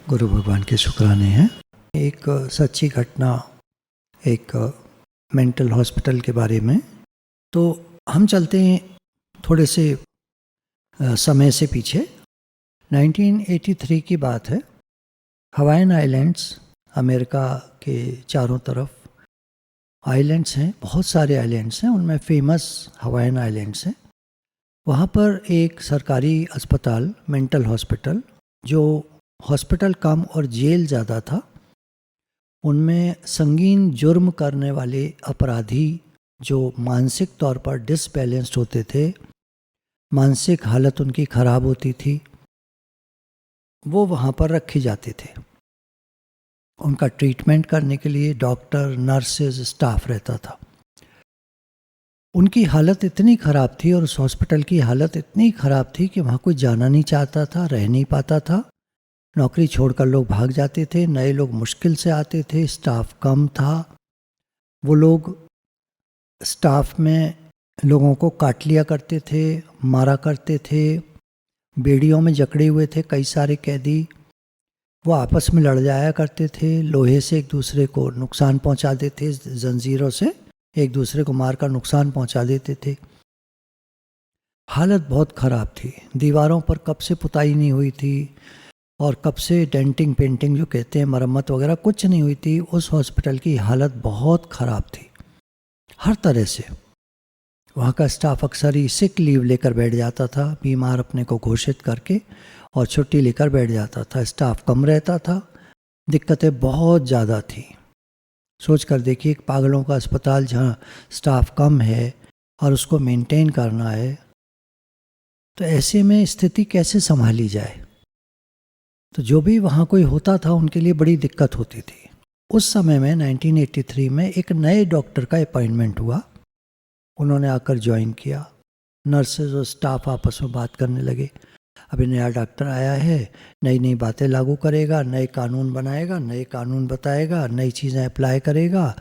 गुरु भगवान के शुक्राने हैं। एक सच्ची घटना, एक मेंटल हॉस्पिटल के बारे में। तो हम चलते हैं थोड़े से समय से पीछे। 1983 की बात है। हवाईन आइलैंड्स, अमेरिका के चारों तरफ आइलैंड्स हैं, बहुत सारे आइलैंड्स हैं, उनमें फेमस हवाईन आइलैंड्स हैं। वहाँ पर एक सरकारी अस्पताल, मेंटल हॉस्पिटल, जो हॉस्पिटल कम और जेल ज़्यादा था, उनमें संगीन जुर्म करने वाले अपराधी जो मानसिक तौर पर डिसबैलेंस्ड होते थे, मानसिक हालत उनकी ख़राब होती थी, वो वहाँ पर रखे जाते थे। उनका ट्रीटमेंट करने के लिए डॉक्टर, नर्सेज, स्टाफ रहता था। उनकी हालत इतनी ख़राब थी और उस हॉस्पिटल की हालत इतनी ख़राब थी कि वहाँ कोई जाना नहीं चाहता था, रह नहीं पाता था। नौकरी छोड़कर लोग भाग जाते थे, नए लोग मुश्किल से आते थे, स्टाफ कम था। वो लोग स्टाफ में लोगों को काट लिया करते थे, मारा करते थे, बेड़ियों में जकड़े हुए थे कई सारे कैदी। वो आपस में लड़ जाया करते थे, लोहे से एक दूसरे को नुकसान पहुंचा देते, जंजीरों से एक दूसरे को मारकर नुकसान पहुंचा देते थे। हालत बहुत ख़राब थी। दीवारों पर कब से पुताई नहीं हुई थी और कब से डेंटिंग पेंटिंग जो कहते हैं, मरम्मत वगैरह कुछ नहीं हुई थी। उस हॉस्पिटल की हालत बहुत ख़राब थी हर तरह से। वहाँ का स्टाफ अक्सर ही सिक लीव लेकर बैठ जाता था, बीमार अपने को घोषित करके, और छुट्टी लेकर बैठ जाता था। स्टाफ कम रहता था, दिक्कतें बहुत ज़्यादा थी। सोच कर देखिए, एक पागलों का अस्पताल जहाँ स्टाफ कम है और उसको मेंटेन करना है, तो ऐसे में स्थिति कैसे संभाली जाए। तो जो भी वहाँ कोई होता था उनके लिए बड़ी दिक्कत होती थी। उस समय में 1983 में एक नए डॉक्टर का अपॉइंटमेंट हुआ। उन्होंने आकर ज्वाइन किया। नर्सेज और स्टाफ आपस में बात करने लगे। अभी नया डॉक्टर आया है, नई नई बातें लागू करेगा, नए कानून बनाएगा, नए कानून बताएगा, नई चीज़ें अप्लाई करेगा,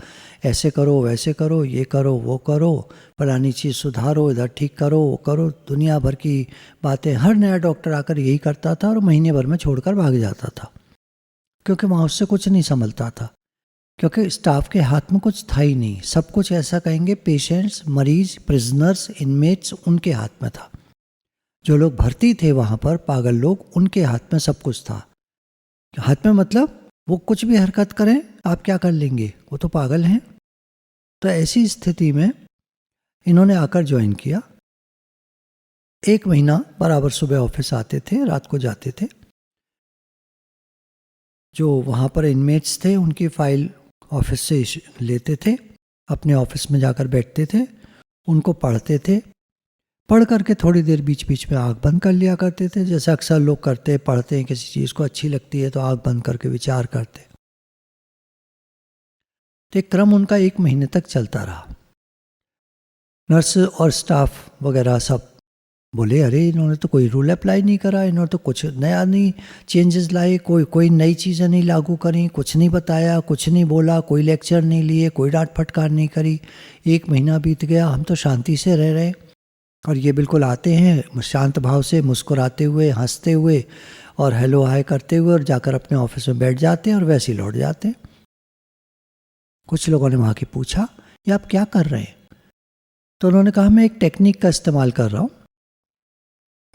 ऐसे करो, वैसे करो, ये करो, वो करो, फलानी चीज़ सुधारो, इधर ठीक करो, वो करो। दुनिया भर की बातें हर नया डॉक्टर आकर यही करता था और महीने भर में छोड़कर भाग जाता था, क्योंकि वहाँ उससे कुछ नहीं संभलता था, क्योंकि स्टाफ के हाथ में कुछ था ही नहीं। सब कुछ ऐसा कहेंगे, पेशेंट्स, मरीज, प्रिजनर्स, इनमेट्स उनके हाथ में था। जो लोग भर्ती थे वहाँ पर, पागल लोग, उनके हाथ में सब कुछ था। हाथ में मतलब वो कुछ भी हरकत करें, आप क्या कर लेंगे, वो तो पागल हैं। तो ऐसी स्थिति में इन्होंने आकर ज्वाइन किया। 1 महीना बराबर सुबह ऑफिस आते थे, रात को जाते थे। जो वहाँ पर इनमेट्स थे उनकी फाइल ऑफिस से लेते थे, अपने ऑफिस में जाकर बैठते थे, उनको पढ़ते थे। पढ़ करके थोड़ी देर बीच बीच में आँख बंद कर लिया करते थे, जैसे अक्सर लोग करते हैं, पढ़ते हैं, किसी चीज़ को अच्छी लगती है तो आँख बंद करके विचार करते। तो एक क्रम उनका 1 महीने तक चलता रहा। नर्स और स्टाफ वगैरह सब बोले, अरे इन्होंने तो कोई रूल अप्लाई नहीं करा, इन्होंने तो कुछ नया नहीं चेंजेस लाए, कोई नई चीज़ें नहीं लागू करी, कुछ नहीं बताया, कुछ नहीं बोला, कोई लेक्चर नहीं लिए, कोई डांट फटकार नहीं करी। 1 महीना बीत गया, हम तो शांति से रह रहे, और ये बिल्कुल आते हैं शांत भाव से, मुस्कुराते हुए, हंसते हुए और हेलो हाय करते हुए, और जाकर अपने ऑफिस में बैठ जाते हैं और वैसे ही लौट जाते हैं। कुछ लोगों ने वहाँ के पूछा, ये आप क्या कर रहे हैं? तो उन्होंने कहा, मैं एक टेक्निक का इस्तेमाल कर रहा हूँ,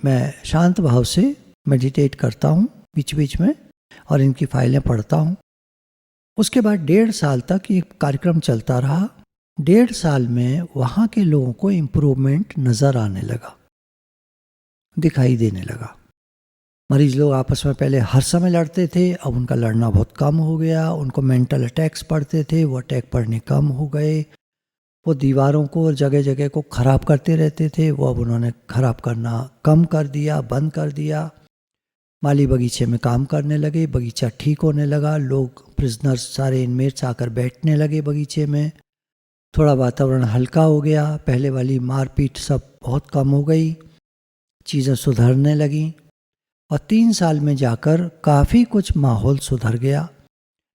मैं शांत भाव से मेडिटेट करता हूँ बीच बीच में और इनकी फाइलें पढ़ता हूँ। उसके बाद 1.5 साल तक ये कार्यक्रम चलता रहा। 1.5 साल में वहाँ के लोगों को इम्प्रूवमेंट नज़र आने लगा, दिखाई देने लगा। मरीज लोग आपस में पहले हर समय लड़ते थे, अब उनका लड़ना बहुत कम हो गया। उनको मेंटल अटैक्स पड़ते थे, वो अटैक पड़ने कम हो गए। वो दीवारों को और जगह जगह को ख़राब करते रहते थे, वो अब उन्होंने ख़राब करना कम कर दिया, बंद कर दिया। माली बगीचे में काम करने लगे, बगीचा ठीक होने लगा, लोग, प्रिजनर्स, सारे इनमेट्स आकर बैठने लगे बगीचे में। थोड़ा वातावरण हल्का हो गया, पहले वाली मारपीट सब बहुत कम हो गई, चीज़ें सुधरने लगीं। और 3 साल में जाकर काफ़ी कुछ माहौल सुधर गया।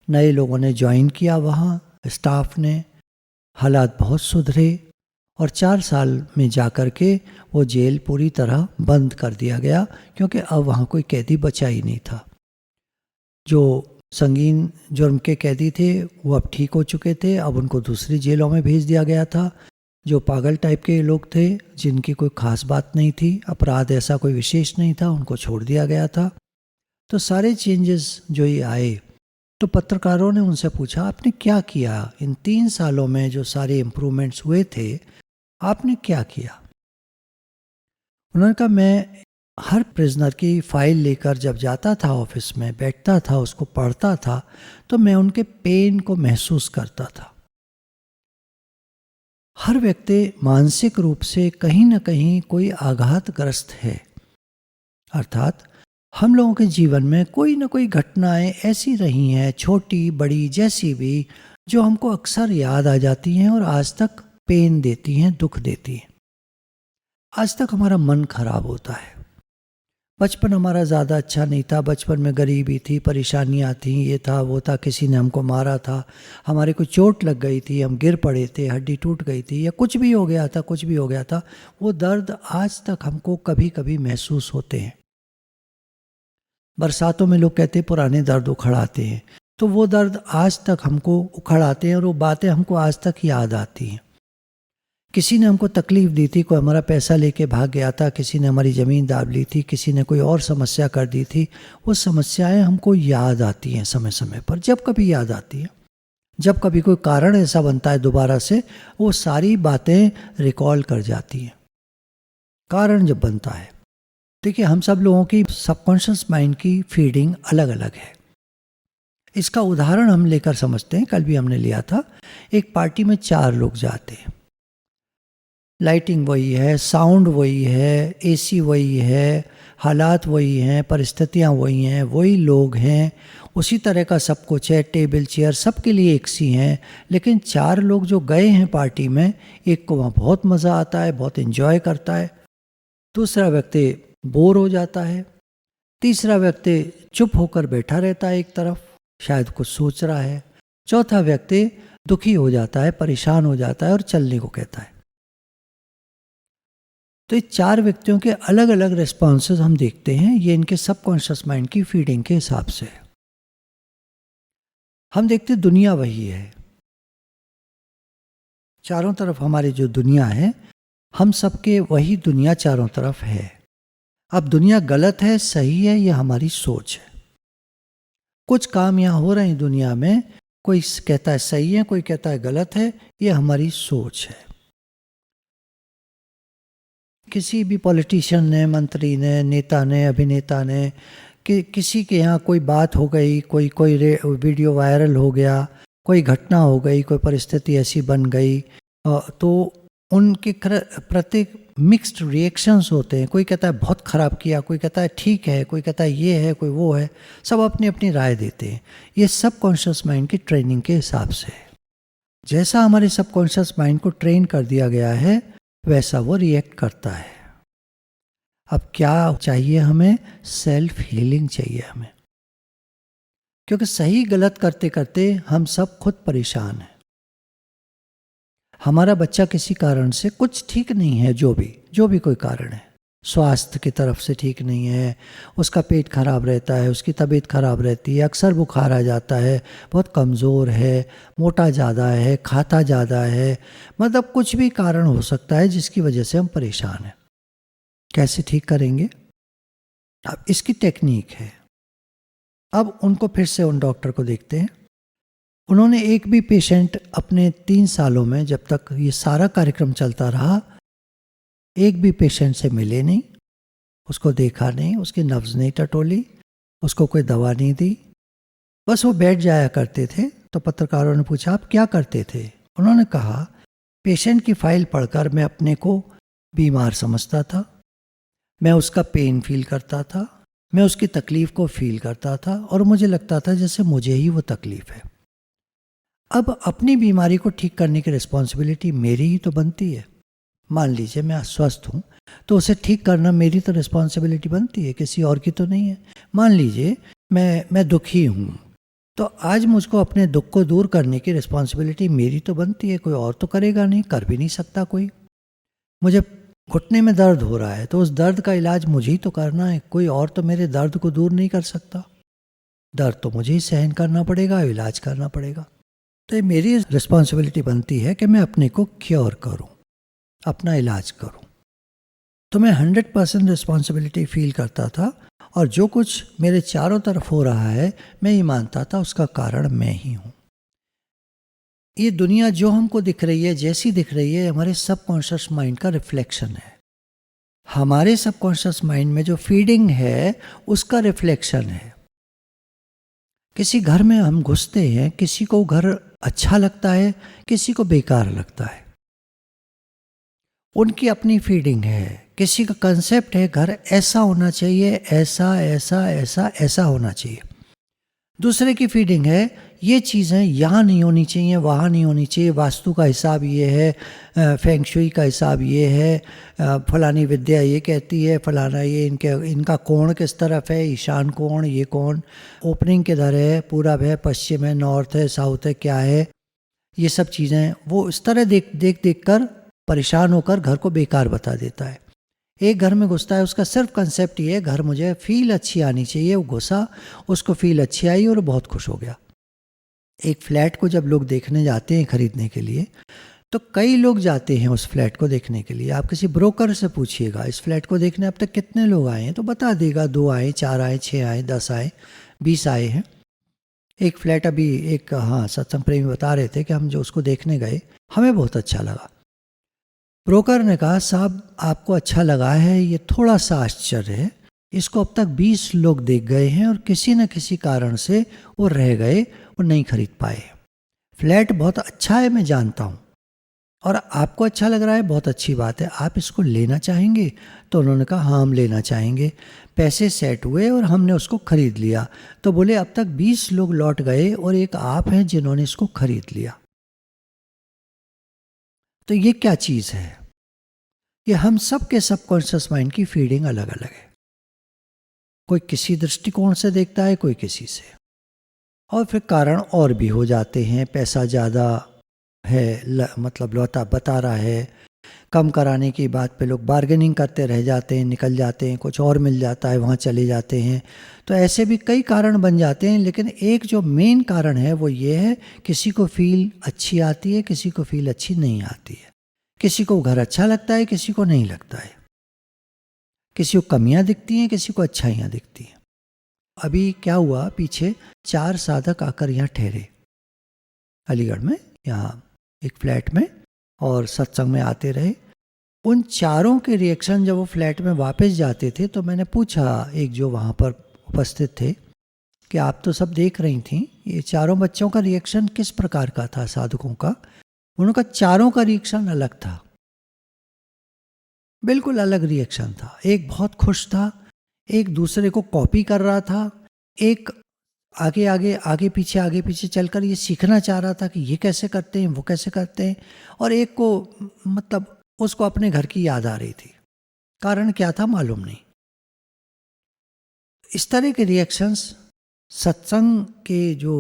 नए लोगों ने ज्वाइन किया वहाँ, स्टाफ ने, हालात बहुत सुधरे। और 4 साल में जाकर के वो जेल पूरी तरह बंद कर दिया गया, क्योंकि अब वहाँ कोई कैदी बचा ही नहीं था। जो संगीन जुर्म के कैदी थे वो अब ठीक हो चुके थे, अब उनको दूसरी जेलों में भेज दिया गया था। जो पागल टाइप के लोग थे, जिनकी कोई खास बात नहीं थी, अपराध ऐसा कोई विशेष नहीं था, उनको छोड़ दिया गया था। तो सारे चेंजेस जो ये आए, तो पत्रकारों ने उनसे पूछा आपने क्या किया इन 3 सालों में, जो सारे इम्प्रूवमेंट्स हुए थे आपने क्या किया। उन्होंने कहा मैं हर प्रिजनर की फाइल लेकर जब जाता था ऑफिस में, बैठता था, उसको पढ़ता था, तो मैं उनके पेन को महसूस करता था। हर व्यक्ति मानसिक रूप से कहीं न कहीं कोई आघातग्रस्त है, अर्थात हम लोगों के जीवन में कोई न कोई घटनाएं ऐसी रही हैं, छोटी बड़ी जैसी भी, जो हमको अक्सर याद आ जाती हैं और आज तक पेन देती हैं, दुख देती हैं। आज तक हमारा मन खराब होता है। बचपन हमारा ज़्यादा अच्छा नहीं था, बचपन में गरीबी थी, परेशानियाँ थीं, ये था वो था, किसी ने हमको मारा था, हमारे को चोट लग गई थी, हम गिर पड़े थे, हड्डी टूट गई थी, या कुछ भी हो गया था, कुछ भी हो गया था। वो दर्द आज तक हमको कभी कभी महसूस होते हैं। बरसातों में लोग कहते हैं पुराने दर्द उखड़ आते हैं, तो वो दर्द आज तक हमको उखड़ आते हैं और वो बातें हमको आज तक याद आती हैं। किसी ने हमको तकलीफ़ दी थी, कोई हमारा पैसा लेके भाग गया था, किसी ने हमारी ज़मीन दाब ली थी, किसी ने कोई और समस्या कर दी थी, वो समस्याएं हमको याद आती हैं समय समय पर। जब कभी याद आती हैं, जब कभी कोई कारण ऐसा बनता है दोबारा से, वो सारी बातें रिकॉल कर जाती हैं। कारण जब बनता है, देखिए हम सब लोगों की सबकॉन्शियस माइंड की फीडिंग अलग अलग है। इसका उदाहरण हम लेकर समझते हैं, कल भी हमने लिया था। एक पार्टी में 4 लोग जाते हैं, लाइटिंग वही है, साउंड वही है, एसी वही है, हालात वही हैं, परिस्थितियाँ वही हैं, वही लोग हैं, उसी तरह का सब कुछ है, टेबल चेयर सबके लिए एक सी हैं। लेकिन 4 लोग जो गए हैं पार्टी में, एक को वहाँ बहुत मज़ा आता है, बहुत एंजॉय करता है, दूसरा व्यक्ति बोर हो जाता है, तीसरा व्यक्ति चुप होकर बैठा रहता है एक तरफ, शायद कुछ सोच रहा है, चौथा व्यक्ति दुखी हो जाता है, परेशान हो जाता है और चलने को कहता है। तो ये 4 व्यक्तियों के अलग अलग रिस्पॉन्सेज हम देखते हैं, ये इनके सबकॉन्शियस माइंड की फीडिंग के हिसाब से। हम देखते दुनिया वही है, चारों तरफ हमारी जो दुनिया है, हम सबके वही दुनिया चारों तरफ है। अब दुनिया गलत है सही है, ये हमारी सोच है। कुछ काम यहाँ हो रहे हैं दुनिया में, कोई कहता है सही है, कोई कहता है गलत है, ये हमारी सोच है। किसी भी पॉलिटिशियन ने, मंत्री ने, नेता ने, अभिनेता ने, किसी के यहाँ कोई बात हो गई, कोई वीडियो वायरल हो गया, कोई घटना हो गई, कोई परिस्थिति ऐसी बन गई, तो उनके प्रति मिक्स्ड रिएक्शंस होते हैं। कोई कहता है बहुत ख़राब किया, कोई कहता है ठीक है, कोई कहता है ये है, कोई वो है, सब अपनी अपनी राय देते हैं। ये सबकॉन्शियस माइंड की ट्रेनिंग के हिसाब से है। जैसा हमारे सबकॉन्शियस माइंड को ट्रेन कर दिया गया है, वैसा वो रिएक्ट करता है। अब क्या चाहिए हमें? सेल्फ हीलिंग चाहिए हमें, क्योंकि सही गलत करते करते हम सब खुद परेशान हैं। हमारा बच्चा किसी कारण से कुछ ठीक नहीं है, जो भी कोई कारण है, स्वास्थ्य की तरफ से ठीक नहीं है, उसका पेट खराब रहता है, उसकी तबीयत खराब रहती है, अक्सर बुखार आ जाता है, बहुत कमज़ोर है, मोटा ज़्यादा है, खाता ज़्यादा है, मतलब कुछ भी कारण हो सकता है जिसकी वजह से हम परेशान हैं। कैसे ठीक करेंगे? अब इसकी टेक्निक है। अब उनको फिर से उन डॉक्टर को देखते हैं। उन्होंने एक भी पेशेंट अपने 3 सालों में, जब तक ये सारा कार्यक्रम चलता रहा, एक भी पेशेंट से मिले नहीं, उसको देखा नहीं, उसकी नब्ज़ नहीं टटोली, उसको कोई दवा नहीं दी, बस वो बैठ जाया करते थे। तो पत्रकारों ने पूछा आप क्या करते थे? उन्होंने कहा पेशेंट की फाइल पढ़कर मैं अपने को बीमार समझता था, मैं उसका पेन फील करता था, मैं उसकी तकलीफ़ को फील करता था और मुझे लगता था जैसे मुझे ही वो तकलीफ़ है। अब अपनी बीमारी को ठीक करने की रिस्पॉन्सिबिलिटी मेरी ही तो बनती है। मान लीजिए मैं अस्वस्थ हूँ, तो उसे ठीक करना मेरी तो रिस्पॉन्सिबिलिटी बनती है, किसी और की तो नहीं है। मान लीजिए मैं दुखी हूँ, तो आज मुझको अपने दुख को दूर करने की रिस्पॉन्सिबिलिटी मेरी तो बनती है, कोई और तो करेगा नहीं, कर भी नहीं सकता कोई। मुझे घुटने में दर्द हो रहा है, तो उस दर्द का इलाज मुझे ही तो करना है, कोई और तो मेरे दर्द को दूर नहीं कर सकता। दर्द तो मुझे ही सहन करना पड़ेगा, इलाज करना पड़ेगा। तो ये मेरी रिस्पॉन्सिबिलिटी बनती है कि मैं अपने को क्योर करूं, अपना इलाज करूं। तो मैं 100% रिस्पॉन्सिबिलिटी फील करता था, और जो कुछ मेरे चारों तरफ हो रहा है मैं ये मानता था उसका कारण मैं ही हूँ। ये दुनिया जो हमको दिख रही है, जैसी दिख रही है, हमारे सबकॉन्शियस माइंड का रिफ्लेक्शन है। हमारे सबकॉन्शियस माइंड में जो फीडिंग है उसका रिफ्लेक्शन है। किसी घर में हम घुसते हैं, किसी को घर अच्छा लगता है, किसी को बेकार लगता है, उनकी अपनी फीडिंग है। किसी का कंसेप्ट है घर ऐसा होना चाहिए, ऐसा ऐसा ऐसा ऐसा होना चाहिए। दूसरे की फीडिंग है ये चीज़ें यहाँ नहीं होनी चाहिए, वहाँ नहीं होनी चाहिए, वास्तु का हिसाब ये है, फेंग शुई का हिसाब ये है, फलानी विद्या ये कहती है, फलाना ये इनका कोण किस तरफ है, ईशान कोण, ये कोण, ओपनिंग किधर है, पूरब है, पश्चिम है, नॉर्थ है, साउथ है, क्या है, ये सब चीज़ें वो इस तरह देख कर परेशान होकर घर को बेकार बता देता है। एक घर में घुसता है, उसका सिर्फ कंसेप्ट ये है घर मुझे फील अच्छी आनी चाहिए, वो घुसा, उसको फील अच्छी आई और बहुत खुश हो गया। एक फ्लैट को जब लोग देखने जाते हैं खरीदने के लिए, तो कई लोग जाते हैं उस फ्लैट को देखने के लिए। आप किसी ब्रोकर से पूछिएगा इस फ्लैट को देखने अब तक कितने लोग आए हैं, तो बता देगा 2 आए, 4 आए, 6 आए, 10 आए, 20 आए हैं। एक फ्लैट अभी एक सत्संग प्रेमी बता रहे थे कि हम जो उसको देखने गए हमें बहुत अच्छा लगा। ब्रोकर ने कहा साहब आपको अच्छा लगा है, ये थोड़ा सा आश्चर्य है, इसको अब तक 20 लोग देख गए हैं और किसी न किसी कारण से वो रह गए और नहीं खरीद पाए। फ्लैट बहुत अच्छा है, मैं जानता हूँ, और आपको अच्छा लग रहा है, बहुत अच्छी बात है, आप इसको लेना चाहेंगे? तो उन्होंने कहा हाँ हम लेना चाहेंगे। पैसे सेट हुए और हमने उसको खरीद लिया। तो बोले अब तक 20 लोग लौट गए और एक आप हैं जिन्होंने इसको खरीद लिया। तो ये क्या चीज़ है? ये हम सब के सबकॉन्शियस माइंड की फीडिंग अलग अलग है। कोई किसी दृष्टिकोण से देखता है, कोई किसी से, और फिर कारण और भी हो जाते हैं। पैसा ज़्यादा है, मतलब लौटा बता रहा है, कम कराने की बात पे लोग बार्गेनिंग करते रह जाते हैं, निकल जाते हैं, कुछ और मिल जाता है वहाँ चले जाते हैं। तो ऐसे भी कई कारण बन जाते हैं, लेकिन एक जो मेन कारण है वो ये है, किसी को फील अच्छी आती है, किसी को फील अच्छी नहीं आती है, किसी को घर अच्छा लगता है, किसी को नहीं लगता है, किसी को कमियां दिखती हैं, किसी को अच्छाइयाँ दिखती हैं। अभी क्या हुआ, पीछे 4 साधक आकर यहाँ ठहरे अलीगढ़ में, यहाँ एक फ्लैट में, और सत्संग में आते रहे। उन चारों के रिएक्शन जब वो फ्लैट में वापस जाते थे तो मैंने पूछा एक जो वहाँ पर उपस्थित थे कि आप तो सब देख रही थी, ये चारों बच्चों का रिएक्शन किस प्रकार का था साधकों का? उनका चारों का रिएक्शन अलग था, बिल्कुल अलग रिएक्शन था। एक बहुत खुश था, एक दूसरे को कॉपी कर रहा था, एक आगे पीछे चलकर ये सीखना चाह रहा था कि ये कैसे करते हैं, वो कैसे करते हैं, और एक को मतलब उसको अपने घर की याद आ रही थी। कारण क्या था मालूम नहीं। इस तरह के रिएक्शंस सत्संग के जो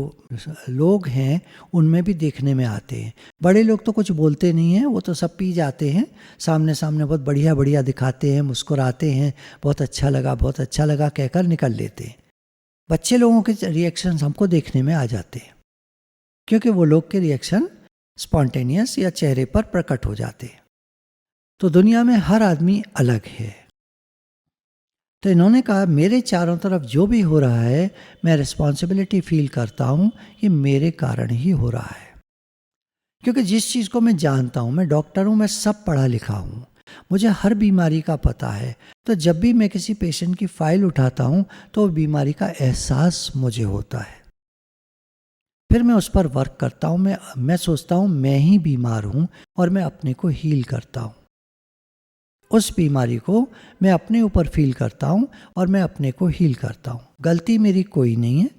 लोग हैं उनमें भी देखने में आते हैं। बड़े लोग तो कुछ बोलते नहीं हैं, वो तो सब पी जाते हैं, सामने बहुत बढ़िया बढ़िया दिखाते हैं, मुस्कुराते हैं, बहुत अच्छा लगा कहकर निकल लेते हैं। बच्चे लोगों के रिएक्शंस हमको देखने में आ जाते हैं, क्योंकि वो लोग के रिएक्शन स्पॉन्टेनियस या चेहरे पर प्रकट हो जाते हैं। तो दुनिया में हर आदमी अलग है। तो इन्होंने कहा मेरे चारों तरफ जो भी हो रहा है मैं रिस्पॉन्सिबिलिटी फील करता हूँ, ये मेरे कारण ही हो रहा है। क्योंकि जिस चीज़ को मैं जानता हूँ, मैं डॉक्टर हूँ, मैं सब पढ़ा लिखा हूँ, मुझे हर बीमारी का पता है। तो जब भी मैं किसी पेशेंट की फाइल उठाता हूँ तो बीमारी का एहसास मुझे होता है, फिर मैं उस पर वर्क करता हूँ। मैं सोचता हूँ मैं ही बीमार हूँ और मैं अपने को हील करता हूँ। उस बीमारी को मैं अपने ऊपर फील करता हूँ और मैं अपने को हील करता हूँ। गलती मेरी कोई नहीं है,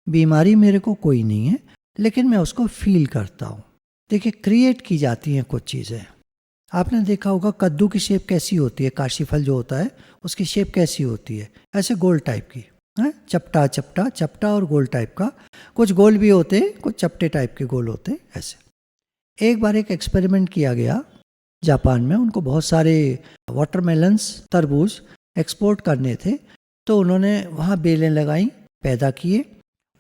बीमारी मेरे को कोई नहीं है, लेकिन मैं उसको फील करता हूँ। देखिए, क्रिएट की जाती हैं कुछ चीज़ें। आपने देखा होगा कद्दू की शेप कैसी होती है, काशी फल जो होता है उसकी शेप कैसी होती है, ऐसे गोल टाइप की है, चपटा और गोल टाइप का। कुछ गोल भी होते हैं, कुछ चपटे टाइप के गोल होते हैं ऐसे। एक बार एक एक्सपेरिमेंट किया गया जापान में, उनको बहुत सारे वाटरमेलन्स, तरबूज एक्सपोर्ट करने थे, तो उन्होंने वहाँ बेलें लगाई, पैदा किए,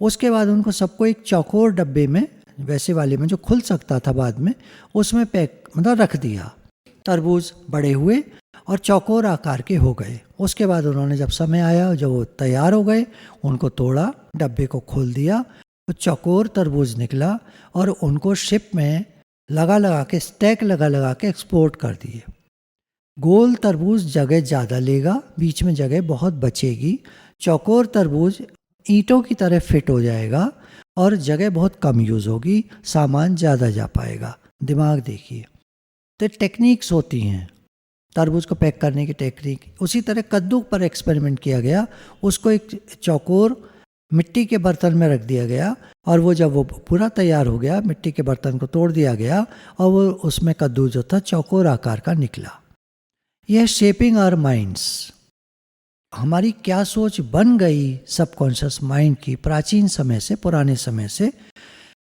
उसके बाद उनको सबको एक चौकोर डब्बे में, वैसे वाले में जो खुल सकता था बाद में, उसमें पैक मतलब रख दिया। तरबूज बड़े हुए और चौकोर आकार के हो गए। उसके बाद उन्होंने जब समय आया, जब वो तैयार हो गए, उनको तोड़ा, डब्बे को खोल दिया, तो चौकोर तरबूज निकला और उनको शिप में लगा के, स्टैक लगा के एक्सपोर्ट कर दिए। गोल तरबूज जगह ज़्यादा लेगा, बीच में जगह बहुत बचेगी। चौकोर तरबूज ईंटों की तरह फिट हो जाएगा और जगह बहुत कम यूज़ होगी, सामान ज़्यादा जा पाएगा। दिमाग देखिए, तो टेक्निक्स होती हैं तरबूज को पैक करने की टेक्निक। उसी तरह कद्दू पर एक्सपेरिमेंट किया गया, उसको एक चौकोर मिट्टी के बर्तन में रख दिया गया और वो जब वो पूरा तैयार हो गया, मिट्टी के बर्तन को तोड़ दिया गया और वो उसमें कद्दू जो था चौकोर आकार का निकला। यह शेपिंग आवर माइंड्स, हमारी क्या सोच बन गई सबकॉन्शियस माइंड की, प्राचीन समय से, पुराने समय से,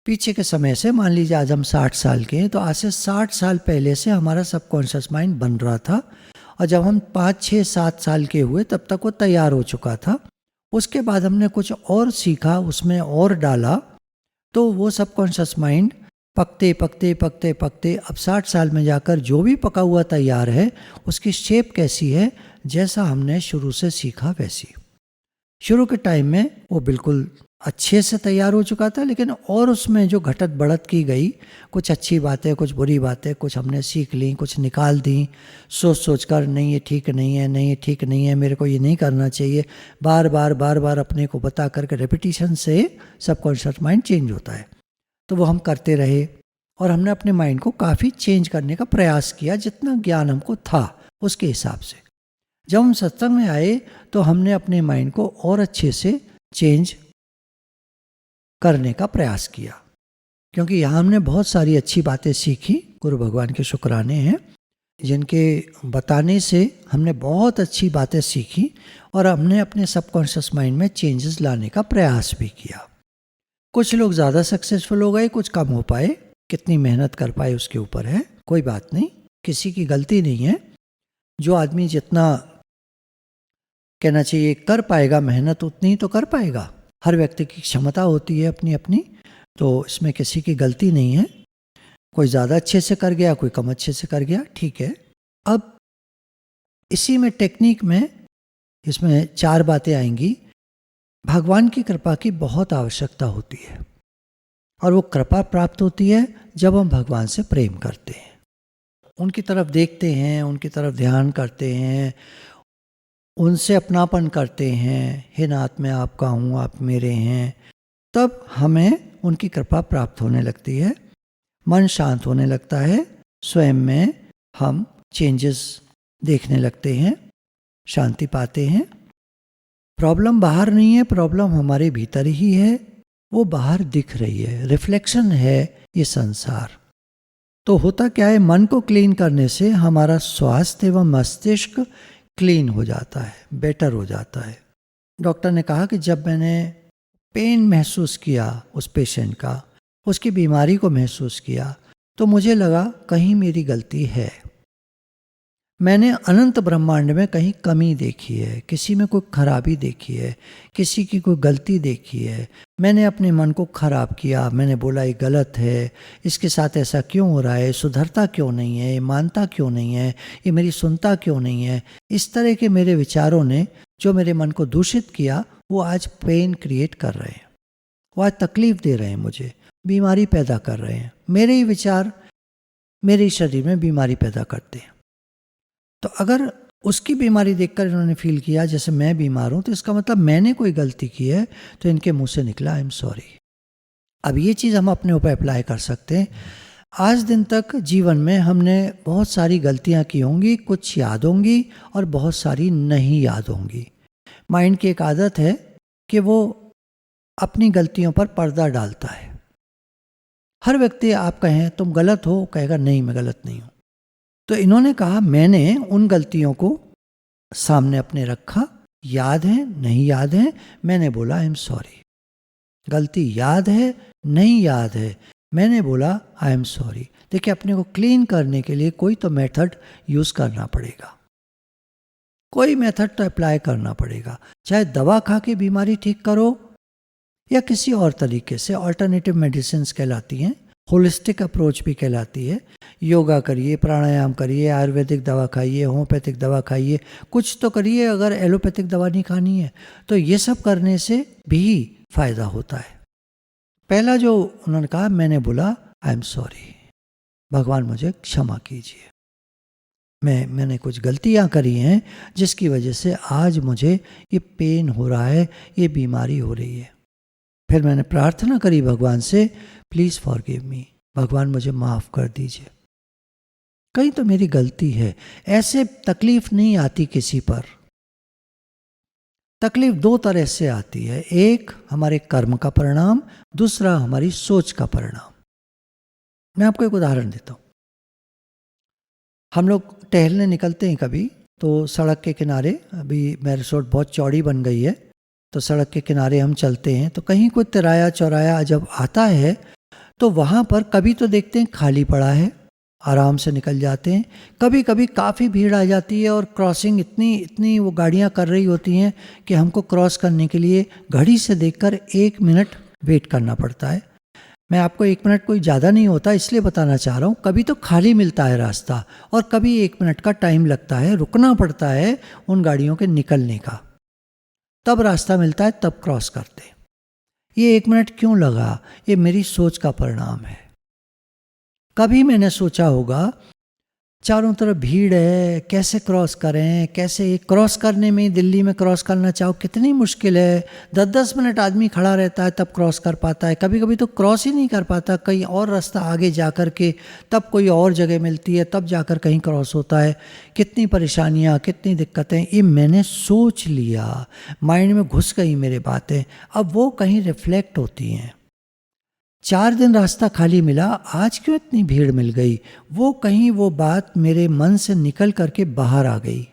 पीछे के समय से। मान लीजिए आज हम 60 साल के हैं, तो आज से 60 साल पहले से हमारा सबकॉन्शियस माइंड बन रहा था और जब हम 5, 6, 7 साल के हुए तब तक वो तैयार हो चुका था। उसके बाद हमने कुछ और सीखा, उसमें और डाला, तो वो सबकॉन्शियस माइंड पकते पकते पकते पकते अब 60 साल में जाकर जो भी पका हुआ तैयार है, उसकी शेप कैसी है, जैसा हमने शुरू से सीखा वैसी। शुरू के टाइम में वो बिल्कुल अच्छे से तैयार हो चुका था, लेकिन और उसमें जो घटत बढ़त की गई, कुछ अच्छी बातें, कुछ बुरी बातें, कुछ हमने सीख ली, कुछ निकाल दी, सोच कर नहीं ये ठीक नहीं है, नहीं ये ठीक नहीं है, मेरे को ये नहीं करना चाहिए, बार बार अपने को बता करके रेपिटेशन से सबकॉन्शियस माइंड चेंज होता है। तो वो हम करते रहे और हमने अपने माइंड को काफ़ी चेंज करने का प्रयास किया, जितना ज्ञान हमको था उसके हिसाब से। जब हम सत्संग में आए तो हमने अपने माइंड को और अच्छे से चेंज करने का प्रयास किया, क्योंकि यहाँ हमने बहुत सारी अच्छी बातें सीखी, गुरु भगवान के शुक्राने हैं, जिनके बताने से हमने बहुत अच्छी बातें सीखी और हमने अपने सबकॉन्शियस माइंड में चेंजेस लाने का प्रयास भी किया। कुछ लोग ज़्यादा सक्सेसफुल हो गए, कुछ कम हो पाए, कितनी मेहनत कर पाए उसके ऊपर है, कोई बात नहीं, किसी की गलती नहीं है। जो आदमी जितना कहना चाहिए कर पाएगा मेहनत, उतनी ही तो कर पाएगा। हर व्यक्ति की क्षमता होती है अपनी अपनी, तो इसमें किसी की गलती नहीं है। कोई ज़्यादा अच्छे से कर गया, कोई कम अच्छे से कर गया, ठीक है। अब इसी में टेक्निक में इसमें 4 बातें आएंगी। भगवान की कृपा की बहुत आवश्यकता होती है और वो कृपा प्राप्त होती है जब हम भगवान से प्रेम करते हैं, उनकी तरफ देखते हैं, उनकी तरफ ध्यान करते हैं, उनसे अपनापन करते हैं, हे नाथ मैं आपका हूँ, आप मेरे हैं, तब हमें उनकी कृपा प्राप्त होने लगती है, मन शांत होने लगता है, स्वयं में हम चेंजेस देखने लगते हैं, शांति पाते हैं। प्रॉब्लम बाहर नहीं है, प्रॉब्लम हमारे भीतर ही है, वो बाहर दिख रही है, रिफ्लेक्शन है ये संसार। तो होता क्या है, मन को क्लीन करने से हमारा स्वास्थ्य एवं मस्तिष्क क्लीन हो जाता है, बेटर हो जाता है। डॉक्टर ने कहा कि जब मैंने पेन महसूस किया उस पेशेंट का, उसकी बीमारी को महसूस किया, तो मुझे लगा कहीं मेरी गलती है। मैंने अनंत ब्रह्मांड में कहीं कमी देखी है, किसी में कोई खराबी देखी है, किसी की कोई गलती देखी है। मैंने अपने मन को खराब किया, मैंने बोला ये गलत है, इसके साथ ऐसा क्यों हो रहा है, सुधरता क्यों नहीं है, ये मानता क्यों नहीं है, ये मेरी सुनता क्यों नहीं है। इस तरह के मेरे विचारों ने जो मेरे मन को दूषित किया, वो आज पेन क्रिएट कर रहे हैं, वो आज तकलीफ दे रहे हैं, मुझे बीमारी पैदा कर रहे हैं। मेरे ही विचार मेरे शरीर में बीमारी पैदा करते हैं। तो अगर उसकी बीमारी देखकर इन्होंने फील किया जैसे मैं बीमार हूं, तो इसका मतलब मैंने कोई गलती की है। तो इनके मुंह से निकला आई एम सॉरी। अब ये चीज़ हम अपने ऊपर अप्लाई कर सकते हैं। आज दिन तक जीवन में हमने बहुत सारी गलतियां की होंगी, कुछ याद होंगी और बहुत सारी नहीं याद होंगी। माइंड की एक आदत है कि वो अपनी गलतियों पर पर्दा डालता है। हर व्यक्ति आप कहें तुम गलत हो, कहेगा नहीं मैं गलत नहीं हूं। तो इन्होंने कहा मैंने उन गलतियों को सामने अपने रखा, याद है नहीं याद है, मैंने बोला आई एम सॉरी। गलती याद है नहीं याद है, मैंने बोला आई एम सॉरी। देखिए, अपने को क्लीन करने के लिए कोई तो मेथड यूज करना पड़ेगा, कोई मेथड तो अप्लाई करना पड़ेगा। चाहे दवा खा के बीमारी ठीक करो या किसी और तरीके से ऑल्टरनेटिव मेडिसिन कहलाती हैं, होलिस्टिक अप्रोच भी कहलाती है। योगा करिए, प्राणायाम करिए, आयुर्वेदिक दवा खाइए, होम्योपैथिक दवा खाइए, कुछ तो करिए। अगर एलोपैथिक दवा नहीं खानी है तो ये सब करने से भी फायदा होता है। पहला जो उन्होंने कहा, मैंने बोला आई एम सॉरी, भगवान मुझे क्षमा कीजिए, मैंने कुछ गलतियां करी हैं जिसकी वजह से आज मुझे ये पेन हो रहा है, ये बीमारी हो रही है। फिर मैंने प्रार्थना करी भगवान से, प्लीज़ फॉरगिव मी, भगवान मुझे माफ़ कर दीजिए, कहीं तो मेरी गलती है। ऐसे तकलीफ नहीं आती किसी पर। तकलीफ दो तरह से आती है, एक हमारे कर्म का परिणाम, दूसरा हमारी सोच का परिणाम। मैं आपको एक उदाहरण देता हूँ। हम लोग टहलने निकलते हैं कभी, तो सड़क के किनारे, अभी मैरिस रोड बहुत चौड़ी बन गई है, तो सड़क के किनारे हम चलते हैं, तो कहीं कोई तिराया चौराया जब आता है तो वहाँ पर कभी तो देखते हैं खाली पड़ा है, आराम से निकल जाते हैं। कभी कभी काफ़ी भीड़ आ जाती है और क्रॉसिंग इतनी वो गाड़ियाँ कर रही होती हैं कि हमको क्रॉस करने के लिए घड़ी से देखकर 1 मिनट वेट करना पड़ता है। मैं आपको 1 मिनट कोई ज़्यादा नहीं होता इसलिए बताना चाह रहा हूँ। कभी तो खाली मिलता है रास्ता और कभी 1 मिनट का टाइम लगता है, रुकना पड़ता है उन गाड़ियों के निकलने का, तब रास्ता मिलता है, तब क्रॉस करते। ये 1 मिनट क्यों लगा? ये मेरी सोच का परिणाम है। कभी मैंने सोचा होगा चारों तरफ भीड़ है, कैसे क्रॉस करें, कैसे क्रॉस करने में, दिल्ली में क्रॉस करना चाहो कितनी मुश्किल है, 10-10 मिनट आदमी खड़ा रहता है तब क्रॉस कर पाता है। कभी कभी तो क्रॉस ही नहीं कर पाता, कहीं और रास्ता आगे जा कर के तब कोई और जगह मिलती है, तब जाकर कहीं क्रॉस होता है। कितनी परेशानियाँ, कितनी दिक्कतें, ये मैंने सोच लिया, माइंड में घुस गई मेरे बातें, अब वो कहीं रिफ्लेक्ट होती हैं। 4 दिन रास्ता खाली मिला, आज क्यों इतनी भीड़ मिल गई? वो कहीं वो बात मेरे मन से निकल करके बाहर आ गई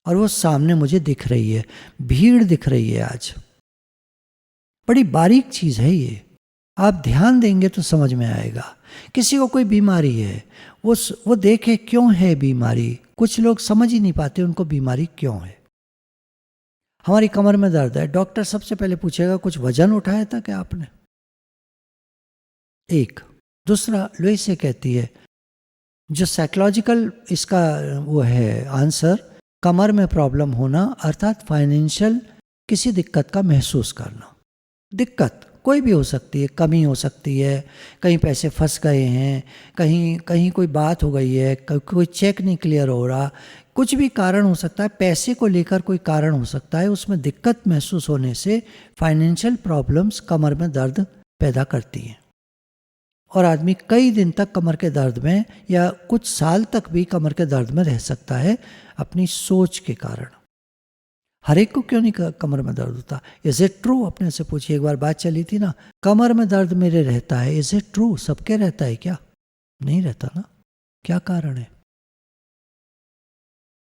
और वो सामने मुझे दिख रही है, भीड़ दिख रही है आज। बड़ी बारीक चीज़ है ये, आप ध्यान देंगे तो समझ में आएगा। किसी को कोई बीमारी है, वो देखे क्यों है बीमारी। कुछ लोग समझ ही नहीं पाते उनको बीमारी क्यों है। हमारी कमर में दर्द है, डॉक्टर सबसे पहले पूछेगा कुछ वजन उठाया था क्या आपने? एक। दूसरा, लुई से कहती है, जो साइकोलॉजिकल इसका वो है आंसर, कमर में प्रॉब्लम होना अर्थात फाइनेंशियल किसी दिक्कत का महसूस करना। दिक्कत कोई भी हो सकती है, कमी हो सकती है, कहीं पैसे फंस गए हैं, कहीं कोई बात हो गई है, कोई चेक नहीं क्लियर हो रहा, कुछ भी कारण हो सकता है, पैसे को लेकर कोई कारण हो सकता है, उसमें दिक्कत महसूस होने से फाइनेंशियल प्रॉब्लम्स कमर में दर्द पैदा करती हैं। और आदमी कई दिन तक कमर के दर्द में या कुछ साल तक भी कमर के दर्द में रह सकता है अपनी सोच के कारण। हर एक को क्यों नहीं कमर में दर्द होता? Is it true? अपने से पूछिए। एक बार बात चली थी ना, कमर में दर्द मेरे रहता है, इज इट ट्रू? सबके रहता है क्या? नहीं रहता ना। क्या कारण है?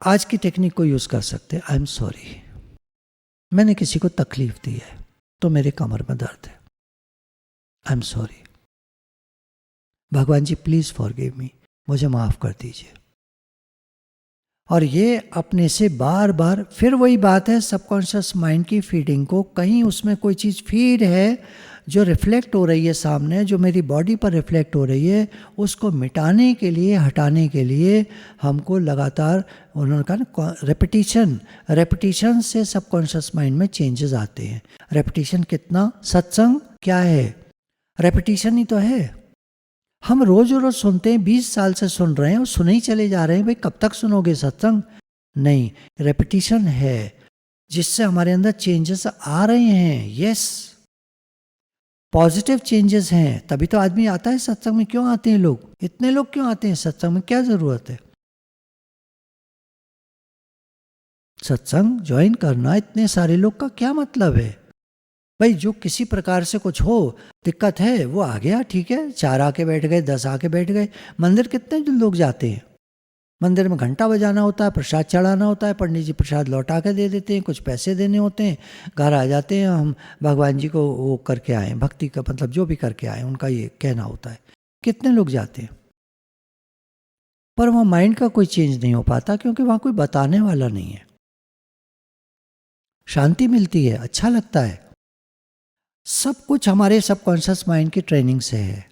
आज की टेक्निक को यूज कर सकते हैं। आई एम सॉरी, मैंने किसी को तकलीफ दी है तो मेरे कमर में दर्द है, आई एम सॉरी, भगवान जी प्लीज़ फॉरगिव मी, मुझे माफ़ कर दीजिए। और ये अपने से बार बार, फिर वही बात है सबकॉन्शियस माइंड की फीडिंग को, कहीं उसमें कोई चीज़ फीड है जो रिफ्लेक्ट हो रही है सामने, जो मेरी बॉडी पर रिफ्लेक्ट हो रही है, उसको मिटाने के लिए, हटाने के लिए हमको लगातार, उन्होंने कहा ना, रेपिटेशन से सबकॉन्शियस माइंड में चेंजेस आते हैं। रेपिटेशन कितना? सत्संग क्या है? रेपिटेशन ही तो है। हम रोज रोज सुनते हैं, 20 साल से सुन रहे हैं और सुने ही चले जा रहे हैं। भाई कब तक सुनोगे सत्संग? नहीं, रेपिटेशन है जिससे हमारे अंदर चेंजेस आ रहे हैं। यस, पॉजिटिव चेंजेस हैं, तभी तो आदमी आता है सत्संग में। क्यों आते हैं लोग? इतने लोग क्यों आते हैं सत्संग में? क्या जरूरत है सत्संग ज्वाइन करना? इतने सारे लोग का क्या मतलब है? भाई जो किसी प्रकार से कुछ हो, दिक्कत है, वो आ गया, ठीक है, 4 आके बैठ गए, 10 आके बैठ गए। मंदिर कितने लोग जाते हैं? मंदिर में घंटा बजाना होता है, प्रसाद चढ़ाना होता है, पंडित जी प्रसाद लौटा के दे देते हैं, कुछ पैसे देने होते हैं, घर आ जाते हैं, हम भगवान जी को वो करके आए, भक्ति का मतलब जो भी करके आए, उनका ये कहना होता है। कितने लोग जाते हैं? पर वहाँ माइंड का कोई चेंज नहीं हो पाता, क्योंकि वहाँ कोई बताने वाला नहीं है। शांति मिलती है, अच्छा लगता है, सब कुछ हमारे सबकॉन्शियस माइंड की ट्रेनिंग से है,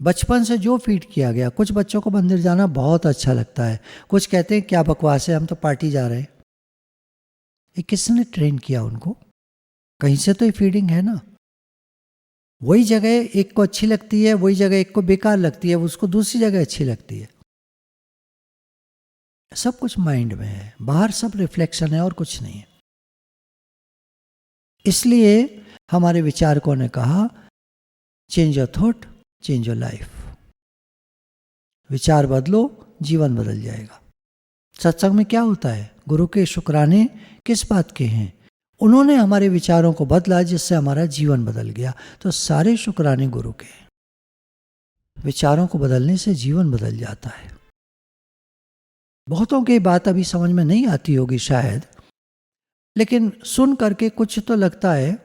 बचपन से जो फीड किया गया। कुछ बच्चों को मंदिर जाना बहुत अच्छा लगता है, कुछ कहते हैं क्या बकवास है, हम तो पार्टी जा रहे हैं। ये किसने ट्रेन किया उनको? कहीं से तो ये फीडिंग है ना। वही जगह एक को अच्छी लगती है, वही जगह एक को बेकार लगती है, उसको दूसरी जगह अच्छी लगती है। सब कुछ माइंड में है, बाहर सब रिफ्लेक्शन है और कुछ नहीं है। इसलिए हमारे विचारकों ने कहा change your thought, change your life. विचार बदलो, जीवन बदल जाएगा। सत्संग में क्या होता है? गुरु के शुक्राने किस बात के हैं? उन्होंने हमारे विचारों को बदला, जिससे हमारा जीवन बदल गया। तो सारे शुक्राने गुरु के। विचारों को बदलने से जीवन बदल जाता है। बहुतों की बात अभी समझ में नहीं आती होगी शायद, लेकिन सुन करके कुछ तो लगता है।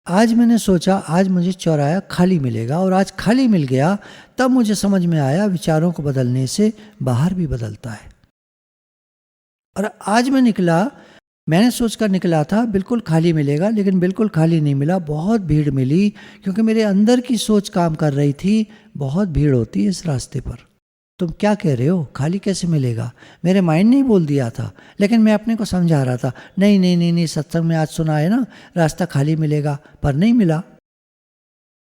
आज मैंने सोचा आज मुझे चौराहा खाली मिलेगा, और आज खाली मिल गया। तब मुझे समझ में आया विचारों को बदलने से बाहर भी बदलता है। और आज मैं निकला, मैंने सोचकर निकला था बिल्कुल खाली मिलेगा, लेकिन बिल्कुल खाली नहीं मिला, बहुत भीड़ मिली। क्योंकि मेरे अंदर की सोच काम कर रही थी, बहुत भीड़ होती है इस रास्ते पर। तुम क्या कह रहे हो, खाली कैसे मिलेगा? मेरे माइंड ने ही बोल दिया था, लेकिन मैं अपने को समझा रहा था, नहीं नहीं नहीं नहीं, सत्संग में आज सुना है ना रास्ता खाली मिलेगा, पर नहीं मिला।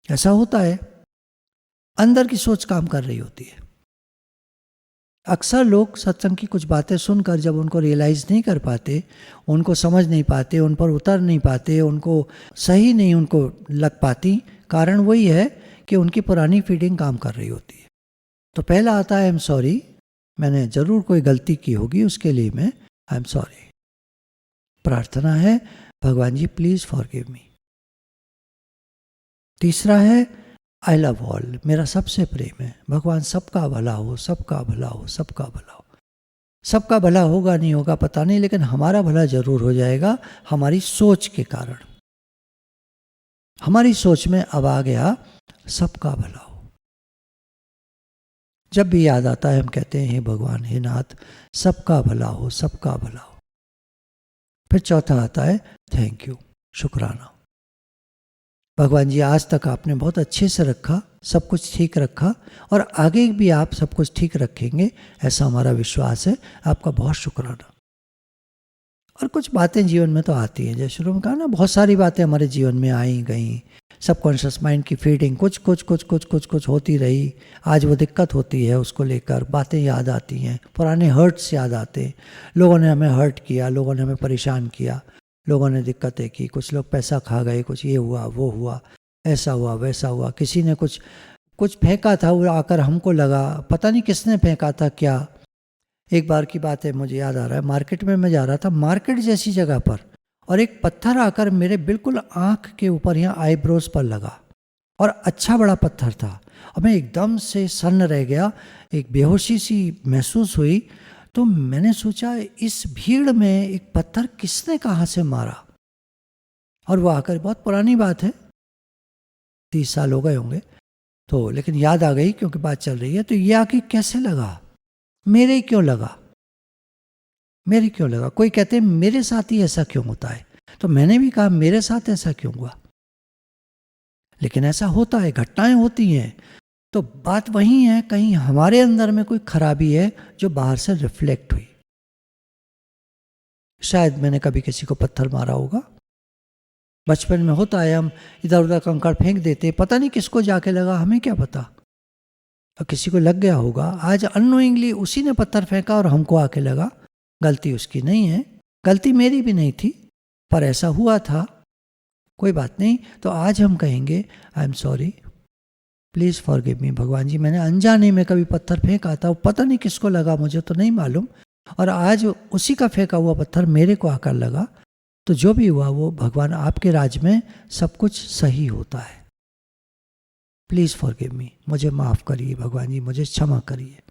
ऐसा होता है, अंदर की सोच काम कर रही होती है। अक्सर लोग सत्संग की कुछ बातें सुनकर जब उनको रियलाइज़ नहीं कर पाते, उनको समझ नहीं पाते, उन पर उतर नहीं पाते, उनको सही नहीं उनको लग पाती, कारण वही है कि उनकी पुरानी फीडिंग काम कर रही होती है। तो पहला आता है आई एम सॉरी, मैंने ज़रूर कोई गलती की होगी, उसके लिए मैं आई एम सॉरी। प्रार्थना है भगवान जी प्लीज़ फॉरगिव मी। तीसरा है आई लव ऑल, मेरा सबसे प्रेम है भगवान, सबका भला हो, सबका भला हो, सबका भला हो। सबका भला होगा नहीं होगा पता नहीं, लेकिन हमारा भला जरूर हो जाएगा हमारी सोच के कारण। हमारी सोच में अब आ गया सबका भला हो। जब भी याद आता है हम कहते हैं हे भगवान, हे नाथ, सबका भला हो, सबका भला हो। फिर चौथा आता है थैंक यू, शुक्राना। भगवान जी आज तक आपने बहुत अच्छे से रखा, सब कुछ ठीक रखा, और आगे भी आप सब कुछ ठीक रखेंगे, ऐसा हमारा विश्वास है। आपका बहुत शुक्राना। और कुछ बातें जीवन में तो आती हैं, जैसे शुरू में कहा ना, बहुत सारी बातें हमारे जीवन में आई गई। सबकॉन्शियस माइंड की फीडिंग कुछ कुछ कुछ कुछ कुछ कुछ होती रही। आज वो दिक्कत होती है, उसको लेकर बातें याद आती हैं, पुराने हर्ट्स याद आते हैं। लोगों ने हमें हर्ट किया, लोगों ने हमें परेशान किया, लोगों ने दिक्कतें की, कुछ लोग पैसा खा गए, कुछ ये हुआ वो हुआ, ऐसा हुआ वैसा हुआ। किसी ने कुछ फेंका था, वो आकर हमको लगा, पता नहीं किसने फेंका था क्या। एक बार की बात है, मुझे याद आ रहा है, मार्केट में मैं जा रहा था, मार्केट जैसी जगह पर, और एक पत्थर आकर मेरे बिल्कुल आँख के ऊपर यहाँ आईब्रोज पर लगा, और अच्छा बड़ा पत्थर था, और मैं एकदम से सन्न रह गया, एक बेहोशी सी महसूस हुई। तो मैंने सोचा इस भीड़ में एक पत्थर किसने कहाँ से मारा, और वो आकर, बहुत पुरानी बात है, 30 साल हो गए होंगे, तो लेकिन याद आ गई क्योंकि बात चल रही है। तो ये आके कैसे लगा, मेरे क्यों लगा, मेरे क्यों लगा? कोई कहते हैं मेरे साथ ही ऐसा क्यों होता है, तो मैंने भी कहा मेरे साथ ऐसा क्यों हुआ। लेकिन ऐसा होता है, घटनाएं होती हैं। तो बात वही है, कहीं हमारे अंदर में कोई खराबी है जो बाहर से रिफ्लेक्ट हुई। शायद मैंने कभी किसी को पत्थर मारा होगा, बचपन में होता है, हम इधर उधर कंकड़ फेंक देते, पता नहीं किसको जाके लगा, हमें क्या पता, और किसी को लग गया होगा। आज अननोइंगली उसी ने पत्थर फेंका और हमको आके लगा। गलती उसकी नहीं है, गलती मेरी भी नहीं थी, पर ऐसा हुआ था, कोई बात नहीं। तो आज हम कहेंगे आई am sorry, please forgive me. भगवान जी मैंने अनजाने में कभी पत्थर फेंका था, वो पता नहीं किसको लगा, मुझे तो नहीं मालूम, और आज उसी का फेंका हुआ पत्थर मेरे को आकर लगा। तो जो भी हुआ वो भगवान आपके राज में सब कुछ सही होता है। प्लीज़ फॉरगिव मी, मुझे माफ़ करिए भगवान जी, मुझे क्षमा करिए,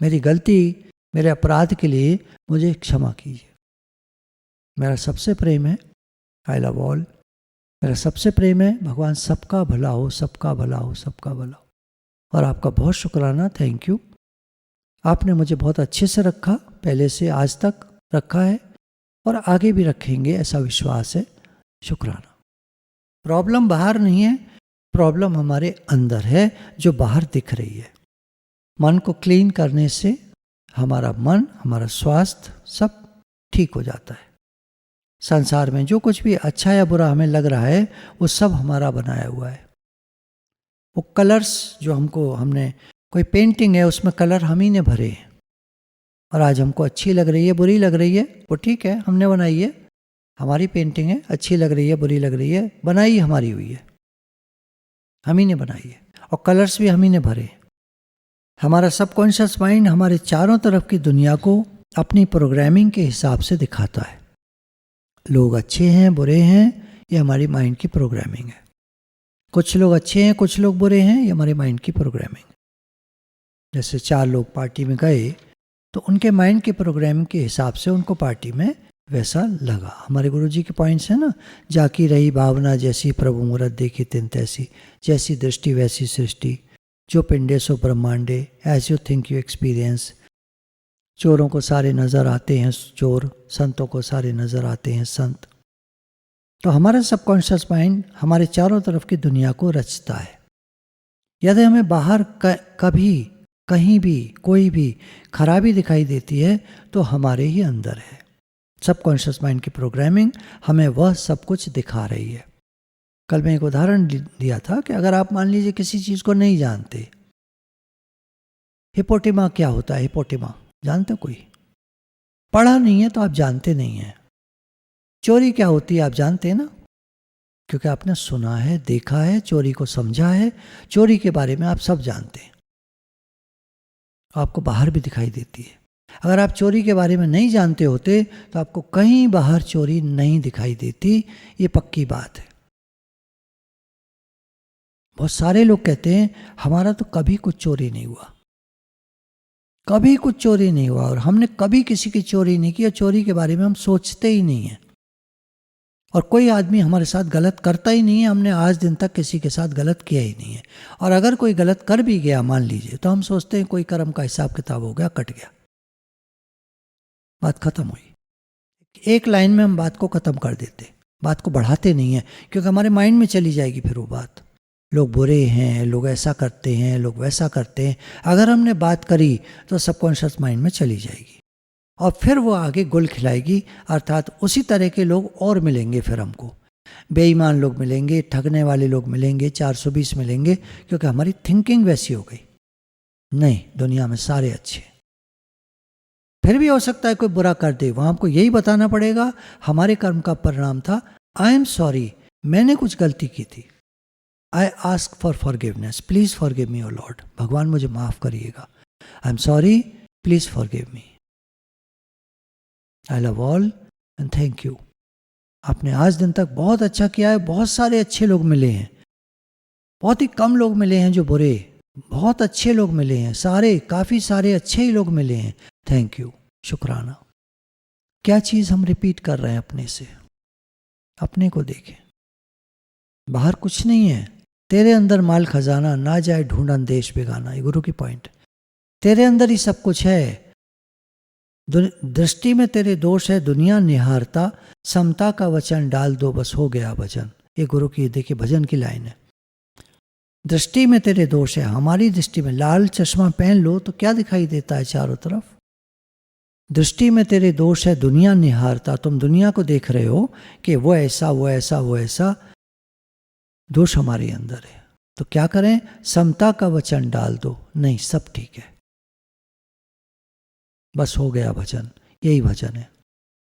मेरी गलती, मेरे अपराध के लिए मुझे क्षमा कीजिए। मेरा सबसे प्रेम है, आई लव ऑल, मेरा सबसे प्रेम है भगवान, सबका भला हो, सबका भला हो, सबका भला हो। और आपका बहुत शुक्राना, थैंक यू। आपने मुझे बहुत अच्छे से रखा, पहले से आज तक रखा है, और आगे भी रखेंगे, ऐसा विश्वास है। शुक्राना। प्रॉब्लम बाहर नहीं है, प्रॉब्लम हमारे अंदर है जो बाहर दिख रही है। मन को क्लीन करने से हमारा मन, हमारा स्वास्थ्य सब ठीक हो जाता है। संसार में जो कुछ भी अच्छा या बुरा हमें लग रहा है वो सब हमारा बनाया हुआ है। वो कलर्स जो हमने कोई पेंटिंग है उसमें कलर हम ही ने भरे हैं, और आज हमको अच्छी लग रही है, बुरी लग रही है, वो ठीक है, हमने बनाई है, हमारी पेंटिंग है, अच्छी लग रही है, बुरी लग रही है, बनाई हमारी हुई है, हम ही ने बनाई है, और कलर्स भी हम ही ने भरे। हमारा सबकॉन्शियस माइंड हमारे चारों तरफ की दुनिया को अपनी प्रोग्रामिंग के हिसाब से दिखाता है। लोग अच्छे हैं, बुरे हैं, ये हमारी माइंड की प्रोग्रामिंग है। कुछ लोग अच्छे हैं, कुछ लोग बुरे हैं, ये हमारे माइंड की प्रोग्रामिंग। जैसे 4 लोग पार्टी में गए तो उनके माइंड की प्रोग्रामिंग के हिसाब से उनको पार्टी में वैसा लगा। हमारे गुरुजी के पॉइंट्स हैं ना, जाकी रही भावना जैसी प्रभु मूरत देखी तिन तैसी, जैसी दृष्टि वैसी सृष्टि, जो पिंडे सो ब्रह्मांडे, as you think you experience. चोरों को सारे नज़र आते हैं चोर, संतों को सारे नज़र आते हैं संत। तो हमारा सबकॉन्शियस माइंड हमारे चारों तरफ की दुनिया को रचता है। यदि हमें बाहर कभी कहीं भी कोई भी खराबी दिखाई देती है तो हमारे ही अंदर है। सबकॉन्शियस माइंड की प्रोग्रामिंग हमें वह सब कुछ दिखा रही है। कल मैं एक उदाहरण दिया था कि अगर आप मान लीजिए किसी चीज़ को नहीं जानते, हिपोटिमा क्या होता है, हिपोटिमा जानते कोई? पढ़ा नहीं है तो आप जानते नहीं हैं। चोरी क्या होती है आप जानते हैं ना, क्योंकि आपने सुना है, देखा है, चोरी को समझा है, चोरी के बारे में आप सब जानते हैं, आपको बाहर भी दिखाई देती है। अगर आप चोरी के बारे में नहीं जानते होते तो आपको कहीं बाहर चोरी नहीं दिखाई देती, ये पक्की बात है। बहुत सारे लोग कहते हैं हमारा तो कभी कुछ चोरी नहीं हुआ, कभी कुछ चोरी नहीं हुआ, और हमने कभी किसी की चोरी नहीं की, और चोरी के बारे में हम सोचते ही नहीं हैं, और कोई आदमी हमारे साथ गलत करता ही नहीं है, हमने आज दिन तक किसी के साथ गलत किया ही नहीं है। और अगर कोई गलत कर भी गया मान लीजिए तो हम सोचते हैं कोई कर्म का हिसाब किताब हो गया, कट गया, बात खत्म हुई। एक लाइन में हम बात को खत्म कर देते, बात को बढ़ाते नहीं हैं, क्योंकि हमारे माइंड में चली जाएगी फिर वो बात। लोग बुरे हैं, लोग ऐसा करते हैं, लोग वैसा करते हैं, अगर हमने बात करी तो सबकॉन्शियस माइंड में चली जाएगी, और फिर वो आगे गुल खिलाएगी। अर्थात उसी तरह के लोग और मिलेंगे, फिर हमको बेईमान लोग मिलेंगे, ठगने वाले लोग मिलेंगे, 420 मिलेंगे, क्योंकि हमारी थिंकिंग वैसी हो गई। नहीं, दुनिया में सारे अच्छे। फिर भी हो सकता है कोई बुरा कर दे, वहां हमको यही बताना पड़ेगा हमारे कर्म का परिणाम था, आई एम सॉरी, मैंने कुछ गलती की थी, I ask for forgiveness, please forgive me O lord, भगवान मुझे माफ करिएगा, I am sorry, please forgive me, I love all and thank you. आपने आज दिन तक बहुत अच्छा किया है, बहुत सारे अच्छे लोग मिले हैं, बहुत ही कम लोग मिले हैं जो बुरे, बहुत अच्छे लोग मिले हैं, सारे काफ़ी सारे अच्छे ही लोग मिले हैं, थैंक यू, शुक्राना। क्या चीज़ हम रिपीट कर रहे हैं अपने से? अपने को देखें, बाहर कुछ नहीं है, तेरे अंदर माल खजाना, ना जाए ढूंढन देश बेगाना, ये गुरु की पॉइंट। तेरे अंदर ही सब कुछ है, दृष्टि में तेरे दोष है, दुनिया निहारता, समता का वचन डाल दो, बस हो गया भजन। ये गुरु की देखिए भजन की लाइन है। दृष्टि में तेरे दोष है, हमारी दृष्टि में लाल चश्मा पहन लो तो क्या दिखाई देता है चारों तरफ? दृष्टि में तेरे दोष है, दुनिया निहारता, तुम दुनिया को देख रहे हो कि वो ऐसा वो ऐसा वो ऐसा, दोष हमारे अंदर है। तो क्या करें? समता का वचन डाल दो, नहीं सब ठीक है, बस हो गया भजन। यही भजन है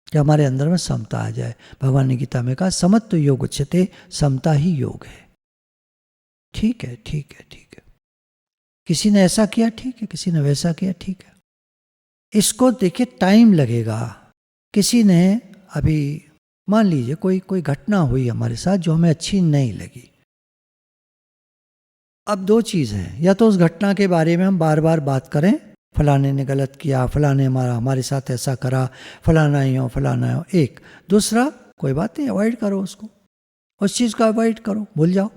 कि हमारे अंदर में समता आ जाए। भगवान ने गीता में कहा समत्व योग उच्यते, समता ही योग है। ठीक है, ठीक है, ठीक है, किसी ने ऐसा किया ठीक है, किसी ने वैसा किया ठीक है, इसको देखिए टाइम लगेगा। किसी ने अभी मान लीजिए कोई घटना हुई हमारे साथ जो हमें अच्छी नहीं लगी। अब दो चीज़ है, या तो उस घटना के बारे में हम बार बार बात करें, फलाने ने गलत किया, फलाने हमारे साथ ऐसा करा, फलाना ही हो फलाना हो। एक दूसरा, कोई बात नहीं, अवॉइड करो उसको, उस चीज़ को अवॉइड करो, भूल जाओ,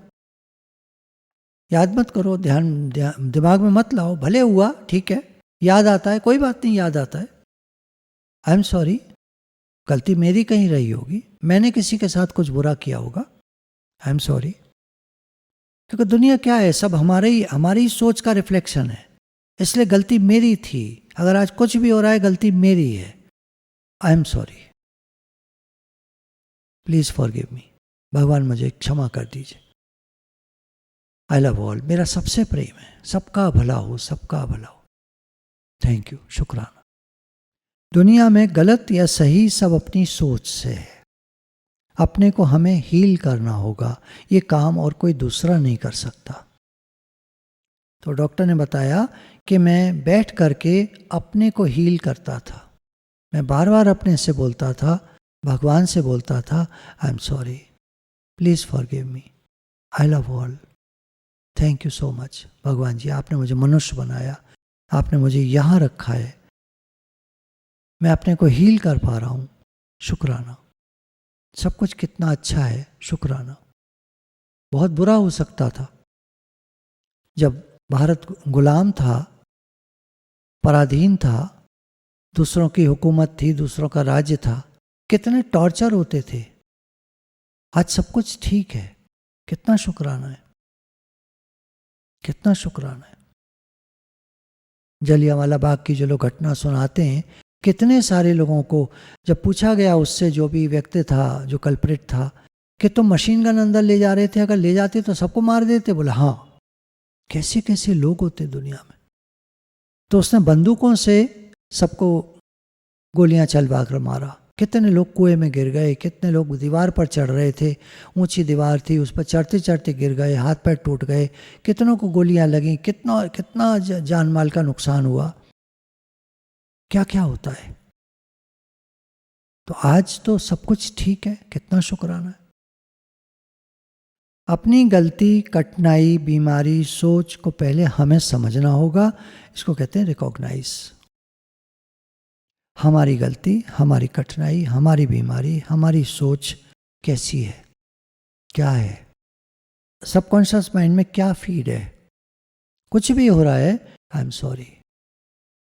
याद मत करो, ध्यान दिमाग में मत लाओ। भले हुआ ठीक है, याद आता है, कोई बात नहीं, याद आता है, आई एम सॉरी, गलती मेरी कहीं रही होगी, मैंने किसी के साथ कुछ बुरा किया होगा, आई एम सॉरी। क्योंकि दुनिया क्या है, सब हमारी सोच का रिफ्लेक्शन है। इसलिए गलती मेरी थी, अगर आज कुछ भी हो रहा है गलती मेरी है, आई एम सॉरी, प्लीज फॉरगिव मी, भगवान मुझे क्षमा कर दीजिए। आई लव ऑल, मेरा सबसे प्रेम है, सबका भला हो, सबका भला हो, थैंक यू, शुक्राना। दुनिया में गलत या सही सब अपनी सोच से है। अपने को हमें हील करना होगा, ये काम और कोई दूसरा नहीं कर सकता। तो डॉक्टर ने बताया कि मैं बैठ करके अपने को हील करता था। मैं बार बार अपने से बोलता था, भगवान से बोलता था, आई am sorry, please forgive me, I love all, thank you so much. भगवान जी, आपने मुझे मनुष्य बनाया, आपने मुझे यहाँ रखा है, मैं अपने को हील कर पा रहा हूँ, शुक्राना। सब कुछ कितना अच्छा है, शुक्राना। बहुत बुरा हो सकता था, जब भारत गुलाम था, पराधीन था, दूसरों की हुकूमत थी, दूसरों का राज्य था, कितने टॉर्चर होते थे। आज सब कुछ ठीक है, कितना शुक्राना है, कितना शुक्राना है। जलियांवाला बाग की जो लोग घटना सुनाते हैं, कितने सारे लोगों को जब पूछा गया उससे, जो भी व्यक्ति था, जो कल्प्रिट था, कि तुम मशीन गन अंदर ले जा रहे थे, अगर ले जाते तो सबको मार देते? बोला हाँ। कैसे कैसे लोग होते दुनिया में। तो उसने बंदूकों से सबको गोलियां चलवा कर मारा। कितने लोग कुएं में गिर गए, कितने लोग दीवार पर चढ़ रहे थे, ऊंची दीवार थी, उस पर चढ़ते चढ़ते गिर गए, हाथ पैर टूट गए, कितनों को गोलियां लगीं, कितना कितना जान माल का नुकसान हुआ। क्या क्या होता है। तो आज तो सब कुछ ठीक है, कितना शुक्राना है। अपनी गलती, कठिनाई, बीमारी, सोच को पहले हमें समझना होगा। इसको कहते हैं रिकॉग्नाइज। हमारी गलती, हमारी कठिनाई, हमारी बीमारी, हमारी सोच कैसी है, क्या है, सबकॉन्शियस माइंड में क्या फीड है। कुछ भी हो रहा है, आई एम सॉरी।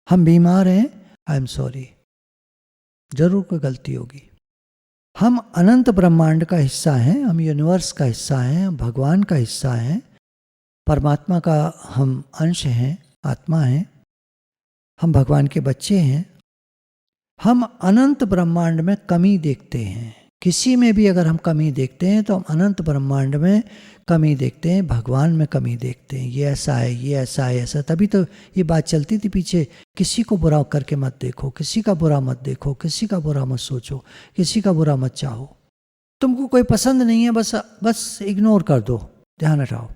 हम बीमार हैं, आई एम सॉरी, जरूर कोई गलती होगी। हम अनंत ब्रह्मांड का हिस्सा हैं, हम यूनिवर्स का हिस्सा हैं, हम भगवान का हिस्सा हैं, परमात्मा का हम अंश हैं, आत्मा हैं, हम भगवान के बच्चे हैं। हम अनंत ब्रह्मांड में कमी देखते हैं। किसी में भी अगर हम कमी देखते हैं तो हम अनंत ब्रह्मांड में कमी देखते हैं, भगवान में कमी देखते हैं। ये ऐसा है, ये ऐसा है, ऐसा। तभी तो ये बात चलती थी पीछे, किसी को बुरा करके मत देखो, किसी का बुरा मत देखो, किसी का बुरा मत सोचो, किसी का बुरा मत चाहो। तुमको कोई पसंद नहीं है, बस इग्नोर कर दो, ध्यान हटाओ।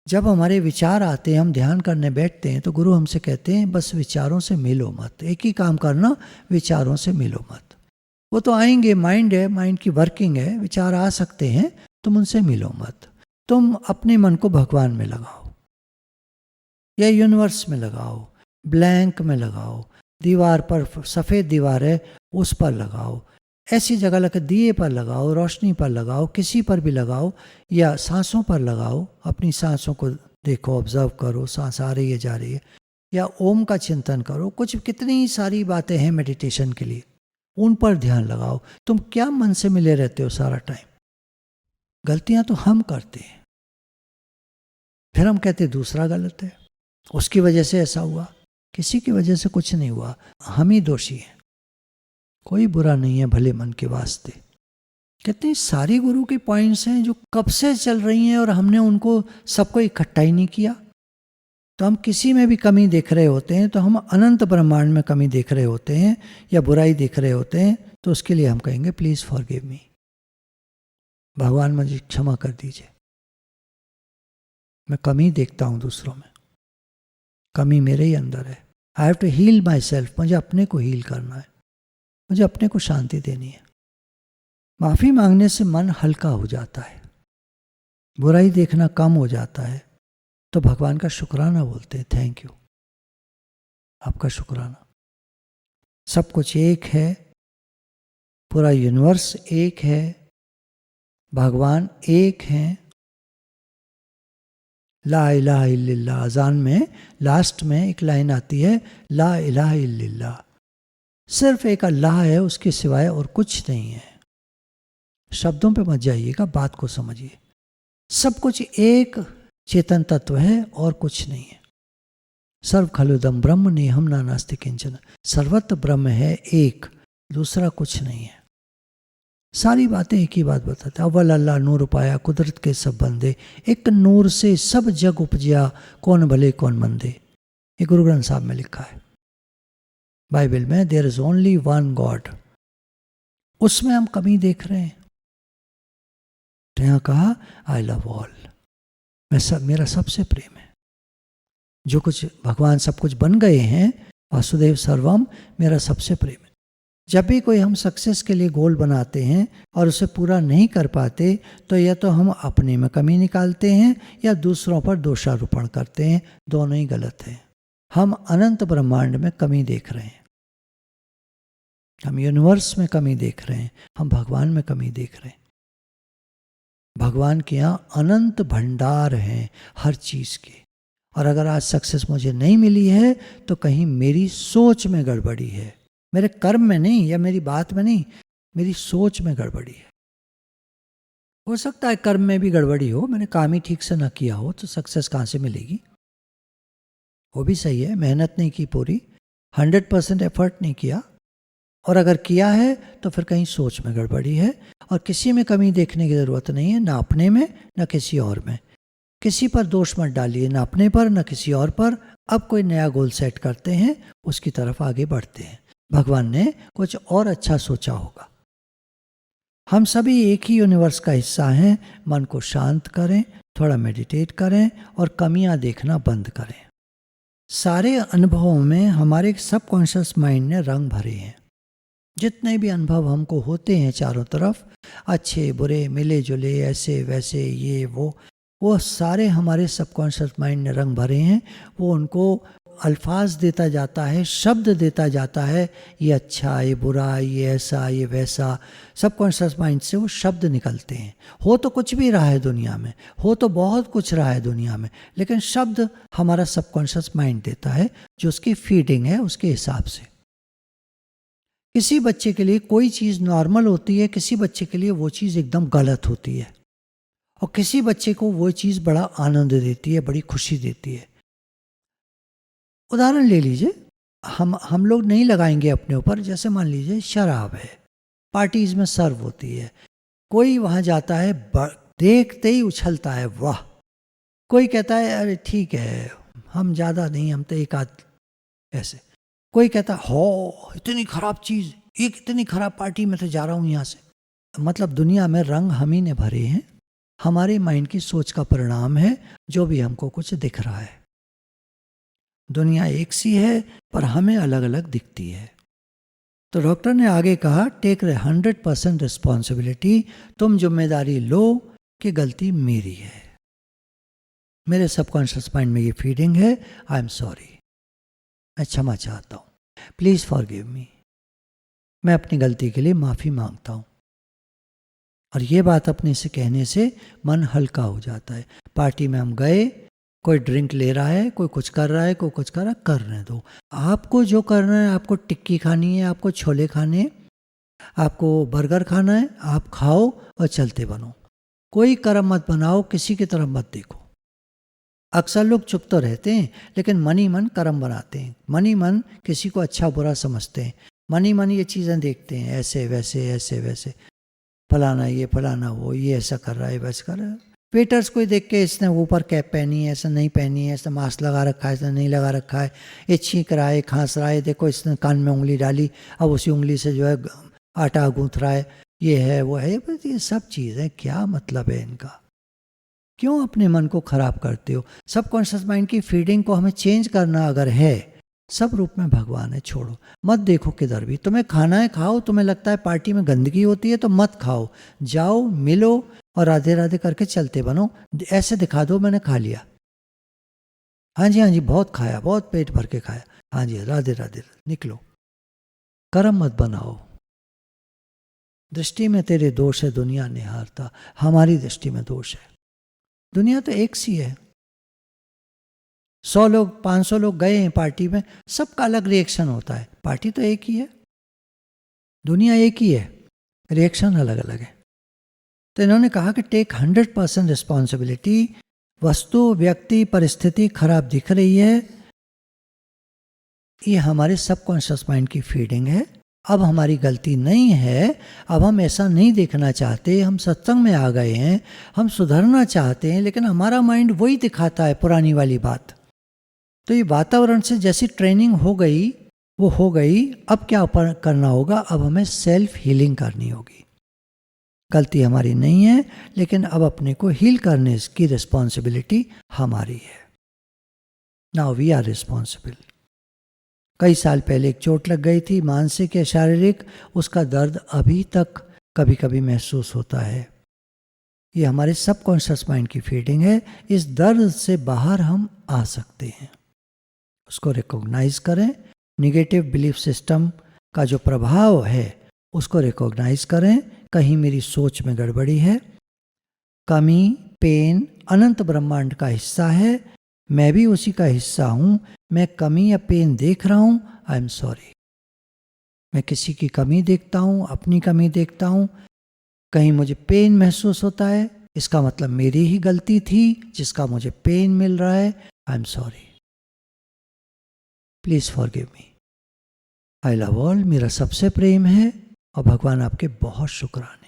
जब हमारे विचार आते हैं, हम ध्यान करने बैठते हैं, तो गुरु हमसे कहते हैं बस विचारों से मिलो मत। एक ही काम करना, विचारों से मिलो मत। वो तो आएंगे, माइंड है, माइंड की वर्किंग है, विचार आ सकते हैं, तुम उनसे मिलो मत। तुम अपने मन को भगवान में लगाओ या यूनिवर्स में लगाओ, ब्लैंक में लगाओ, दीवार पर, सफ़ेद दीवार है उस पर लगाओ, ऐसी जगह लगा, दिए पर लगाओ, रोशनी पर लगाओ, किसी पर भी लगाओ, या सांसों पर लगाओ। अपनी सांसों को देखो, ऑब्जर्व करो, सांस आ रही है, जा रही है, या ओम का चिंतन करो। कुछ कितनी सारी बातें हैं मेडिटेशन के लिए, उन पर ध्यान लगाओ। तुम क्या मन से मिले रहते हो सारा टाइम? गलतियां तो हम करते हैं, फिर हम कहते दूसरा गलत है, उसकी वजह से ऐसा हुआ। किसी की वजह से कुछ नहीं हुआ, हम ही दोषी हैं। कोई बुरा नहीं है भले मन के वास्ते। कितनी सारी गुरु के पॉइंट्स हैं जो कब से चल रही हैं और हमने उनको सबको इकट्ठा ही नहीं किया। तो हम किसी में भी कमी देख रहे होते हैं तो हम अनंत ब्रह्मांड में कमी देख रहे होते हैं या बुराई देख रहे होते हैं, तो उसके लिए हम कहेंगे प्लीज फॉरगिव मी, भगवान मुझे क्षमा कर दीजिए। मैं कमी देखता हूं दूसरों में, कमी मेरे ही अंदर है। I have to heal my self. मुझे अपने को हील करना है, मुझे अपने को शांति देनी है। माफ़ी मांगने से मन हल्का हो जाता है, बुराई देखना कम हो जाता है। तो भगवान का शुक्राना बोलते हैं, थैंक यू, आपका शुक्राना। सब कुछ एक है, पूरा यूनिवर्स एक है, भगवान एक हैं। ला इलाहा इल्लल्लाह, अजान में लास्ट में एक लाइन आती है, ला इलाहा इल्लल्लाह। सिर्फ एक अल्लाह है, उसके सिवाय और कुछ नहीं है। शब्दों पे मत जाइएगा, बात को समझिए। सब कुछ एक चेतन तत्व है और कुछ नहीं है। सर्व खलुदम ब्रह्म नेहम नानास्ति किंचन, सर्वत्र ब्रह्म है एक, दूसरा कुछ नहीं है। सारी बातें एक ही बात बताते हैं। अव्वल अल्लाह नूर पाया कुदरत के सब बंदे, एक नूर से सब जग उपजिया, कौन भले कौन मंदे। ये गुरु ग्रंथ साहब में लिखा है बाइबल में, there is only one God. उसमें हम कमी देख रहे हैं। तो यहाँ कहा आई लव ऑल, मेरा सबसे प्रेम है। जो कुछ भगवान सब कुछ बन गए हैं, वासुदेव सर्वम, मेरा सबसे प्रेम है। जब भी कोई हम सक्सेस के लिए गोल बनाते हैं और उसे पूरा नहीं कर पाते, तो या तो हम अपने में कमी निकालते हैं या दूसरों पर दोषारोपण करते हैं। दोनों ही गलत है। हम अनंत ब्रह्मांड में कमी देख रहे हैं, हम यूनिवर्स में कमी देख रहे हैं, हम भगवान में कमी देख रहे हैं। भगवान के यहाँ अनंत भंडार हैं हर चीज़ के। और अगर आज सक्सेस मुझे नहीं मिली है तो कहीं मेरी सोच में गड़बड़ी है, मेरे कर्म में नहीं या मेरी बात में नहीं, मेरी सोच में गड़बड़ी है। हो सकता है कर्म में भी गड़बड़ी हो, मैंने काम ही ठीक से ना किया हो, तो सक्सेस कहाँ से मिलेगी? वो भी सही है, मेहनत नहीं की पूरी, 100% एफर्ट नहीं किया, और अगर किया है तो फिर कहीं सोच में गड़बड़ी है। और किसी में कमी देखने की ज़रूरत नहीं है, ना अपने में ना किसी और में। किसी पर दोष मत डालिए, ना अपने पर ना किसी और पर। अब कोई नया गोल सेट करते हैं, उसकी तरफ आगे बढ़ते हैं। भगवान ने कुछ और अच्छा सोचा होगा। हम सभी एक ही यूनिवर्स का हिस्सा हैं। मन को शांत करें, थोड़ा मेडिटेट करें और कमियां देखना बंद करें। सारे अनुभवों में हमारे सबकॉन्शियस माइंड ने रंग भरे हैं। जितने भी अनुभव हमको होते हैं चारों तरफ, अच्छे बुरे मिले जुले ऐसे वैसे ये वो सारे हमारे सबकॉन्शियस माइंड ने रंग भरे हैं। वो उनको अल्फाज देता जाता है, शब्द देता जाता है, ये अच्छा, ये बुरा, ये ऐसा, ये वैसा। सबकॉन्शियस माइंड से वो शब्द निकलते हैं। हो तो कुछ भी रहा है दुनिया में, हो तो बहुत कुछ रहा है दुनिया में, लेकिन शब्द हमारा सबकॉन्शियस माइंड देता है, जो उसकी फीडिंग है उसके हिसाब से। किसी बच्चे के लिए कोई चीज़ नॉर्मल होती है, किसी बच्चे के लिए वो चीज़ एकदम गलत होती है, और किसी बच्चे को वो चीज़ बड़ा आनंद देती है, बड़ी खुशी देती है। उदाहरण ले लीजिए, हम लोग नहीं लगाएंगे अपने ऊपर, जैसे मान लीजिए शराब है, पार्टीज में सर्व होती है, कोई वहाँ जाता है देखते ही उछलता है, वाह। कोई कहता है अरे ठीक है, हम ज़्यादा नहीं, हम तो एक आध ऐसे। कोई कहता है हो इतनी खराब चीज़, एक इतनी खराब पार्टी में तो जा रहा हूँ यहाँ से। मतलब दुनिया में रंग हम ही ने भरे हैं, हमारे माइंड की सोच का परिणाम है जो भी हमको कुछ दिख रहा है। दुनिया एक सी है पर हमें अलग अलग दिखती है। तो डॉक्टर ने आगे कहा, टेक 100% रिस्पॉन्सिबिलिटी, तुम जिम्मेदारी लो कि गलती मेरी है, मेरे सबकॉन्शियस माइंड में ये फीडिंग है, आई एम सॉरी, मैं क्षमा चाहता हूँ, प्लीज़ फॉरगिव मी, मैं अपनी गलती के लिए माफ़ी मांगता हूँ। और ये बात अपने से कहने से मन हल्का हो जाता है। पार्टी में हम गए, कोई ड्रिंक ले रहा है, कोई कुछ कर रहा है, कोई कुछ कर रहा है, करने दो। आपको जो करना है, आपको टिक्की खानी है, आपको छोले खाने हैं, आपको बर्गर खाना है, आप खाओ और चलते बनो। कोई कर्म मत बनाओ, किसी की तरफ मत देखो। अक्सर लोग चुप तो रहते हैं, लेकिन मन ही मन कर्म बनाते हैं, मन ही मन किसी को अच्छा बुरा समझते हैं, मन ही मन ये चीज़ें देखते हैं, ऐसे वैसे ऐसे वैसे, फलाना ये फलाना वो, ये ऐसा कर रहा है वैसा कर रहा है। वेटर्स को देख के, इसने ऊपर कैप पहनी है, ऐसा नहीं पहनी है, इसने मास्क लगा रखा है, इसने नहीं लगा रखा है, ये छींक रहा है, खांस रहा है, देखो इसने कान में उंगली डाली, अब उसी उंगली से जो है आटा गूंथ रहा है, ये है वो है। ये सब चीज़ें क्या मतलब है इनका? क्यों अपने मन को खराब करते हो? सबकॉन्शियस माइंड की फीडिंग को हमें चेंज करना अगर है, सब रूप में भगवान है, छोड़ो, मत देखो किधर भी। तुम्हें खाना है खाओ, तुम्हें लगता है पार्टी में गंदगी होती है तो मत खाओ, जाओ मिलो और राधे राधे करके चलते बनो। ऐसे दिखा दो मैंने खा लिया, हाँ जी बहुत खाया, बहुत पेट भर के खाया, हाँ जी राधे राधे, निकलो। कर्म मत बनाओ। दृष्टि में तेरे दोष है दुनिया निहारता, हमारी दृष्टि में दोष है। दुनिया तो एक सी है, 100 लोग 500 लोग गए हैं पार्टी में, सबका अलग रिएक्शन होता है। पार्टी तो एक ही है, दुनिया एक ही है, रिएक्शन अलग अलग है। तो इन्होंने कहा कि टेक 100% रिस्पॉन्सिबिलिटी। वस्तु, व्यक्ति, परिस्थिति खराब दिख रही है, ये हमारे सबकॉन्शियस माइंड की फीडिंग है। अब हमारी गलती नहीं है, अब हम ऐसा नहीं देखना चाहते, हम सत्संग में आ गए हैं, हम सुधरना चाहते हैं, लेकिन हमारा माइंड वही दिखाता है पुरानी वाली बात। तो ये वातावरण से जैसी ट्रेनिंग हो गई वो हो गई। अब क्या करना होगा? अब हमें सेल्फ हीलिंग करनी होगी। गलती हमारी नहीं है, लेकिन अब अपने को हील करने की रिस्पॉन्सिबिलिटी हमारी है। Now we are responsible. कई साल पहले एक चोट लग गई थी, मानसिक या शारीरिक, उसका दर्द अभी तक कभी कभी महसूस होता है। ये हमारे सबकॉन्शियस माइंड की फीडिंग है। इस दर्द से बाहर हम आ सकते हैं, उसको रिकॉग्नाइज करें। निगेटिव बिलीफ सिस्टम का जो प्रभाव है उसको रिकॉग्नाइज करें। कहीं मेरी सोच में गड़बड़ी है, कमी, पेन अनंत ब्रह्मांड का हिस्सा है, मैं भी उसी का हिस्सा हूं। मैं कमी या पेन देख रहा हूं, आई एम सॉरी। मैं किसी की कमी देखता हूं, अपनी कमी देखता हूं, कहीं मुझे पेन महसूस होता है, इसका मतलब मेरी ही गलती थी जिसका मुझे पेन मिल रहा है, आई am sorry, please forgive me. I love all. मेरा सबसे प्रेम है और भगवान आपके बहुत शुक्राना।